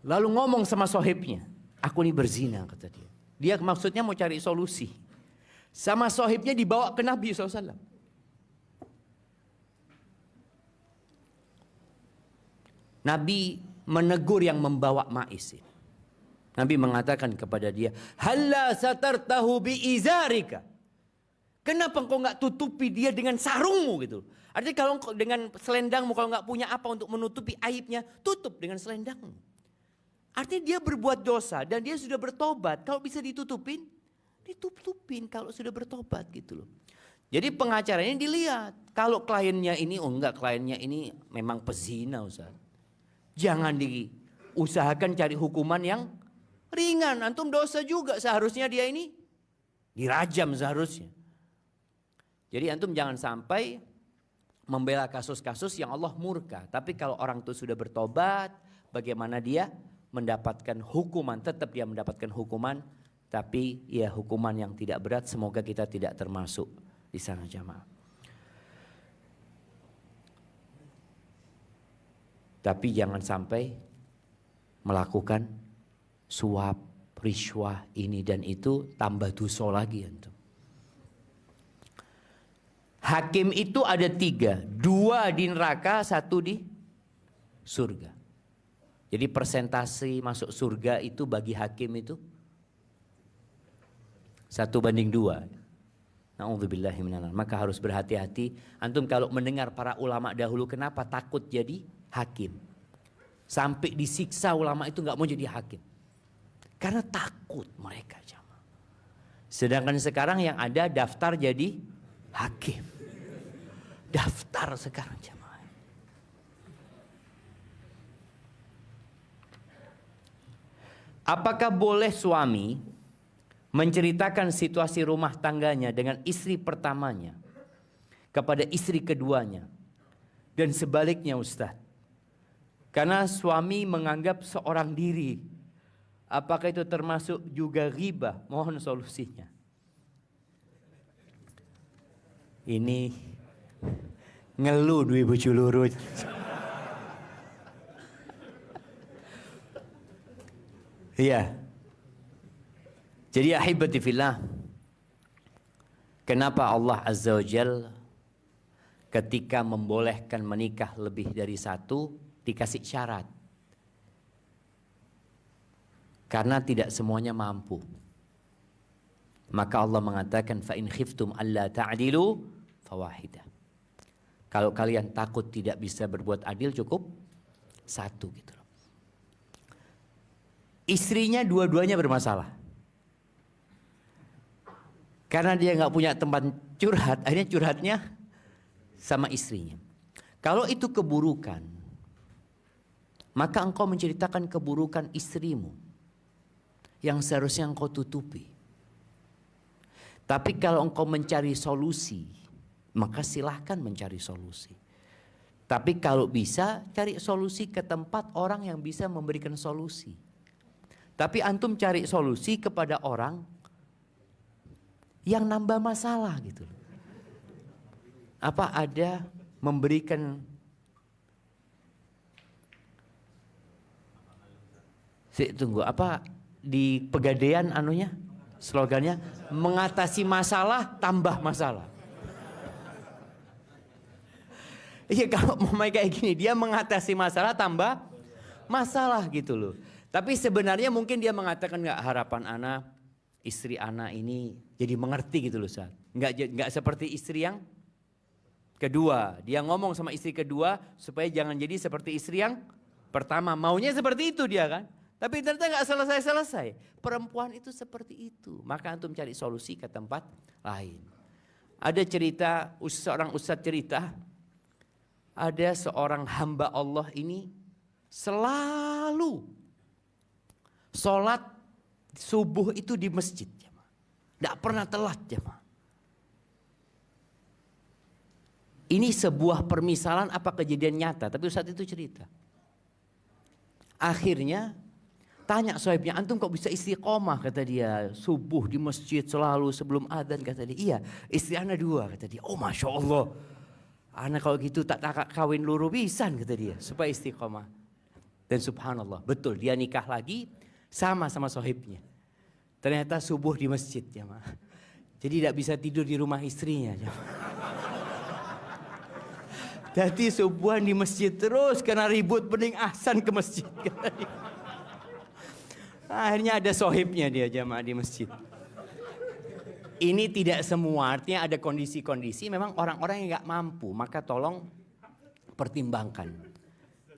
Lalu ngomong sama sohibnya, aku ini berzina, kata dia. Dia maksudnya mau cari solusi. Sama sohibnya dibawa ke Nabi SAW. Nabi menegur yang membawa Ma'is. Nabi mengatakan kepada dia, halla satartahu biizarika. Kenapa engkau nggak tutupi dia dengan sarungmu gitu? Artinya kalau dengan selendangmu, kalau nggak punya apa untuk menutupi aibnya, tutup dengan selendangmu. Artinya dia berbuat dosa dan dia sudah bertobat. Kalau bisa ditutupin, ditutupin kalau sudah bertobat gitu loh. Jadi pengacaranya dilihat. Kalau kliennya ini, kliennya ini memang pezina, Ustaz. Jangan diusahakan cari hukuman yang ringan. Antum dosa juga, seharusnya dia ini dirajam seharusnya. Jadi antum jangan sampai membela kasus-kasus yang Allah murka. Tapi kalau orang itu sudah bertobat, bagaimana dia mendapatkan hukuman, tetap dia mendapatkan hukuman, tapi ya hukuman yang tidak berat. Semoga kita tidak termasuk di sana, jamaah. Tapi jangan sampai melakukan suap, riswah, ini dan itu, tambah dosa lagi antum. Hakim itu ada 3, 2 di neraka, 1 di surga. Jadi persentase masuk surga itu bagi hakim itu 1:2. Na'udzubillahi minanar. Maka harus berhati-hati. Antum kalau mendengar para ulama dahulu, kenapa takut jadi hakim? Sampai disiksa ulama itu nggak mau jadi hakim. Karena takut mereka, jamaah. Sedangkan sekarang yang ada daftar jadi hakim. Daftar sekarang, jamaah. Apakah boleh suami menceritakan situasi rumah tangganya dengan istri pertamanya kepada istri keduanya dan sebaliknya, Ustaz? Karena suami menganggap seorang diri. Apakah itu termasuk juga ghibah? Mohon solusinya. Ini ngeluh duwe bojo loro. Iya. Jadi ahibati fillah, kenapa Allah Azza wa Jal ketika membolehkan menikah lebih dari satu dikasih syarat? Karena tidak semuanya mampu. Maka Allah mengatakan fa in khiftum alla ta'dilu fawahidah. Kalau kalian takut tidak bisa berbuat adil, cukup satu gitu loh. Istrinya dua-duanya bermasalah. Karena dia nggak punya tempat curhat, akhirnya curhatnya sama istrinya. Kalau itu keburukan, maka engkau menceritakan keburukan istrimu yang seharusnya engkau tutupi. Tapi kalau engkau mencari solusi, maka silahkan mencari solusi. Tapi kalau bisa, cari solusi ke tempat orang yang bisa memberikan solusi. Tapi antum cari solusi kepada orang yang nambah masalah gitu. Apa ada memberikan tunggu, apa di Pegadaian anunya? Slogannya mengatasi masalah tambah masalah. Iya, kalau mau kayak gini, dia mengatasi masalah tambah masalah gitu loh. Tapi sebenarnya mungkin dia mengatakan nggak, harapan anak, istri anak ini jadi mengerti gitu loh Ustaz. Nggak seperti istri yang kedua. Dia ngomong sama istri kedua supaya jangan jadi seperti istri yang pertama. Maunya seperti itu dia kan. Tapi ternyata nggak selesai-selesai. Perempuan itu seperti itu. Maka antum cari solusi ke tempat lain. Ada cerita, seorang ustadz cerita, ada seorang hamba Allah ini selalu sholat subuh itu di masjid. Tidak pernah telat jemaah. Ini sebuah permisalan apa kejadian nyata. Tapi saat itu cerita. Akhirnya tanya sohibnya, antum kok bisa istiqomah, kata dia. Subuh di masjid selalu sebelum adzan, kata dia. Iya, istri anak dua, kata dia. Oh Masya Allah. Anak kalau gitu tak kawin luru pisan, kata dia. Supaya istiqomah. Dan subhanallah, betul dia nikah lagi sama sohibnya. Ternyata subuh di masjid ya ma. Jadi tidak bisa tidur di rumah istrinya ya. Jadi subuhan di masjid terus karena ribut bening ahsan ke masjid. Akhirnya ada sohibnya dia jamaah di masjid. Ini tidak semua, artinya ada kondisi-kondisi memang orang-orang yang gak mampu. Maka tolong pertimbangkan.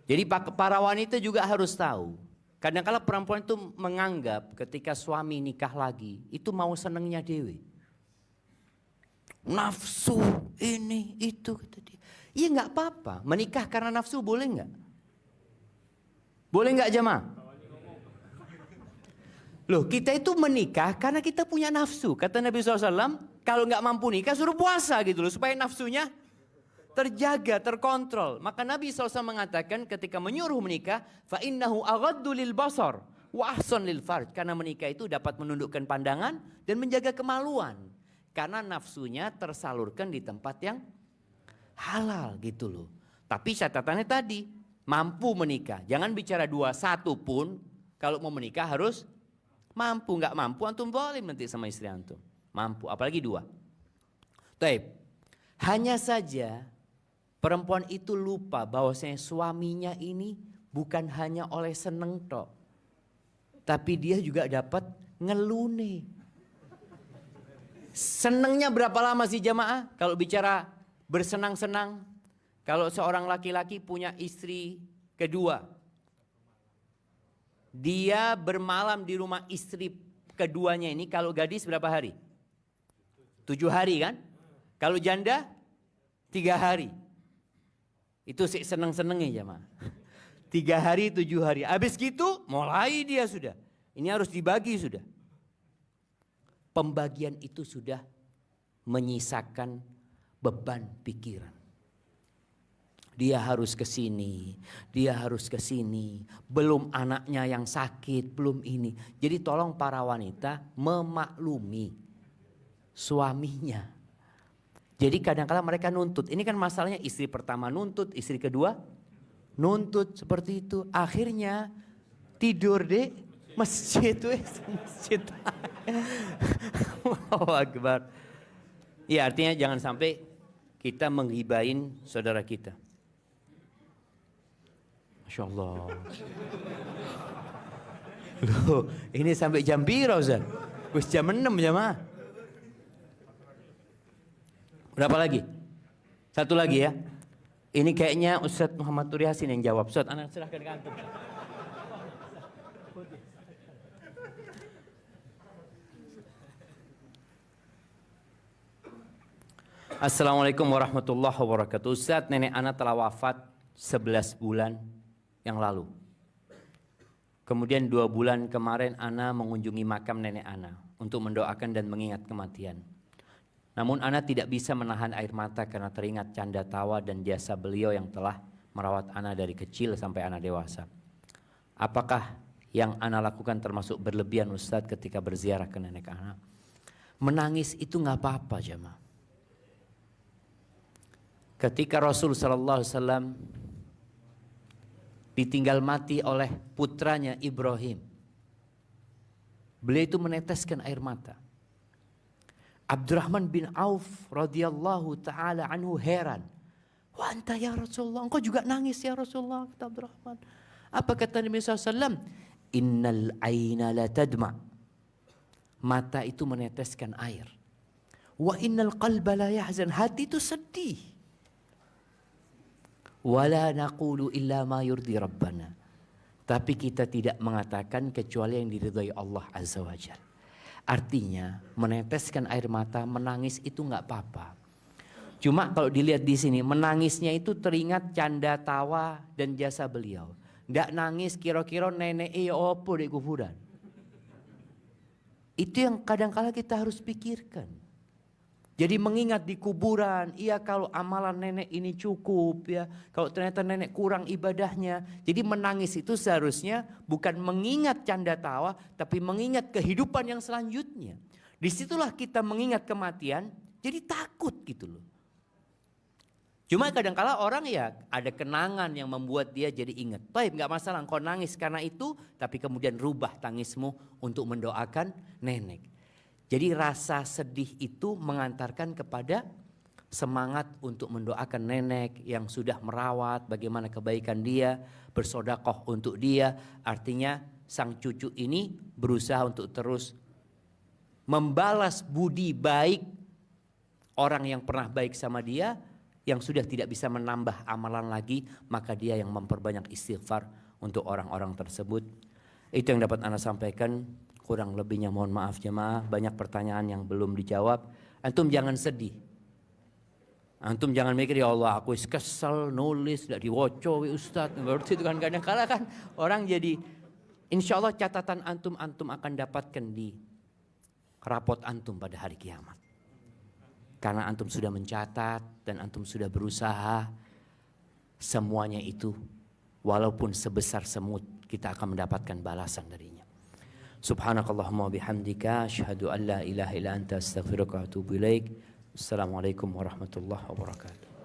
Jadi para wanita juga harus tahu. Kadang-kadang perempuan itu menganggap ketika suami nikah lagi, itu mau senengnya dewe. Nafsu, ini, itu, kata dia. Iya gak apa-apa, menikah karena nafsu boleh gak? Boleh gak jemaah? Loh, kita itu menikah karena kita punya nafsu. Kata Nabi SAW, kalau gak mampu nikah suruh puasa gitu loh, supaya nafsunya terjaga, terkontrol. Maka Nabi SAW mengatakan ketika menyuruh menikah, fa innahu aghaddu lil basar wa ahsan lil farj. Karena menikah itu dapat menundukkan pandangan dan menjaga kemaluan. Karena nafsunya tersalurkan di tempat yang halal gitu loh. Tapi catatannya tadi, mampu menikah. Jangan bicara dua, satu pun kalau mau menikah harus mampu. Nggak mampu antum boleh nanti sama istri antum. Mampu, apalagi dua. Taib. Hanya saja perempuan itu lupa bahwasanya suaminya ini bukan hanya oleh seneng tok. Tapi dia juga dapat ngelune. Senengnya berapa lama sih jamaah? Kalau bicara bersenang-senang. Kalau seorang laki-laki punya istri kedua. Dia bermalam di rumah istri keduanya ini, kalau gadis berapa hari? 7 hari kan? Kalau janda 3 hari. Itu sih seneng-senengnya jemaah. 3 hari 7 hari. Habis gitu mulai dia sudah. Ini harus dibagi sudah. Pembagian itu sudah menyisakan beban pikiran. Dia harus ke sini, dia harus ke sini. Belum anaknya yang sakit, belum ini. Jadi tolong para wanita memaklumi suaminya. Jadi kadang-kala mereka nuntut. Ini kan masalahnya istri pertama nuntut, istri kedua nuntut seperti itu. Akhirnya tidur di masjid. Masjid. Allahu Akbar. Ya artinya jangan sampai kita menghibain saudara kita. Masya Allah. Loh, ini sampai jam piro Ustaz? Wis jam 6 jamaah. Berapa lagi? Satu lagi ya. Ini kayaknya Ustaz Muhammad Turi Hasin yang jawab. Ustaz, anak serahkan ke antum. Assalamualaikum warahmatullahi wabarakatuh. Ustaz, nenek anak telah wafat 11 bulan yang lalu. Kemudian 2 bulan kemarin Ana mengunjungi makam nenek Ana untuk mendoakan dan mengingat kematian. Namun Ana tidak bisa menahan air mata karena teringat canda tawa dan jasa beliau yang telah merawat Ana dari kecil sampai Ana dewasa. Apakah yang Ana lakukan termasuk berlebihan Ustaz ketika berziarah ke nenek Ana? Menangis itu nggak apa-apa jemaah. Ketika Rasul sallallahu alaihi wasallam ditinggal mati oleh putranya Ibrahim, beliau itu meneteskan air mata. Abdurrahman bin Auf radhiyallahu taala anhu heran. Wah anta ya Rasulullah, engkau juga nangis ya Rasulullah, kata Abdurrahman. Apa kata Nabi SAW? Innal aina la tadma. Mata itu meneteskan air. Wa innal qalba la yahzan. Hati itu sedih. Wala naqulu illa ma yurdi rabbana. Tapi kita tidak mengatakan kecuali yang diridhai Allah Azza wa Jalla. Artinya meneteskan air mata, menangis itu nggak apa-apa. Cuma kalau dilihat di sini, menangisnya itu teringat canda tawa dan jasa beliau. Nggak nangis kira-kira nenek opo di kuburan. Itu yang kadang-kala kita harus pikirkan. Jadi mengingat di kuburan, iya kalau amalan nenek ini cukup ya. Kalau ternyata nenek kurang ibadahnya. Jadi menangis itu seharusnya bukan mengingat canda tawa, tapi mengingat kehidupan yang selanjutnya. Disitulah kita mengingat kematian, jadi takut gitu loh. Cuma kadang-kala orang ya ada kenangan yang membuat dia jadi ingat. Baik, nggak masalah engkau nangis karena itu, tapi kemudian rubah tangismu untuk mendoakan nenek. Jadi rasa sedih itu mengantarkan kepada semangat untuk mendoakan nenek yang sudah merawat, bagaimana kebaikan dia, bersodakoh untuk dia. Artinya sang cucu ini berusaha untuk terus membalas budi baik orang yang pernah baik sama dia, yang sudah tidak bisa menambah amalan lagi, maka dia yang memperbanyak istighfar untuk orang-orang tersebut. Itu yang dapat Ana sampaikan. Kurang lebihnya mohon maaf jemaah, banyak pertanyaan yang belum dijawab. Antum jangan sedih. Antum jangan mikir ya Allah aku kesel nulis tidak diwoco Ustaz. Berarti itu kan kadang-kala kan orang jadi, insya Allah catatan antum akan dapatkan di rapot antum pada hari kiamat. Karena antum sudah mencatat dan antum sudah berusaha, semuanya itu walaupun sebesar semut kita akan mendapatkan balasan darinya. Subhanakallahumma bihamdika asyhadu an la ilaha illa anta astaghfiruka wa atubu ilaik. Assalamualaikum warahmatullahi wabarakatuh.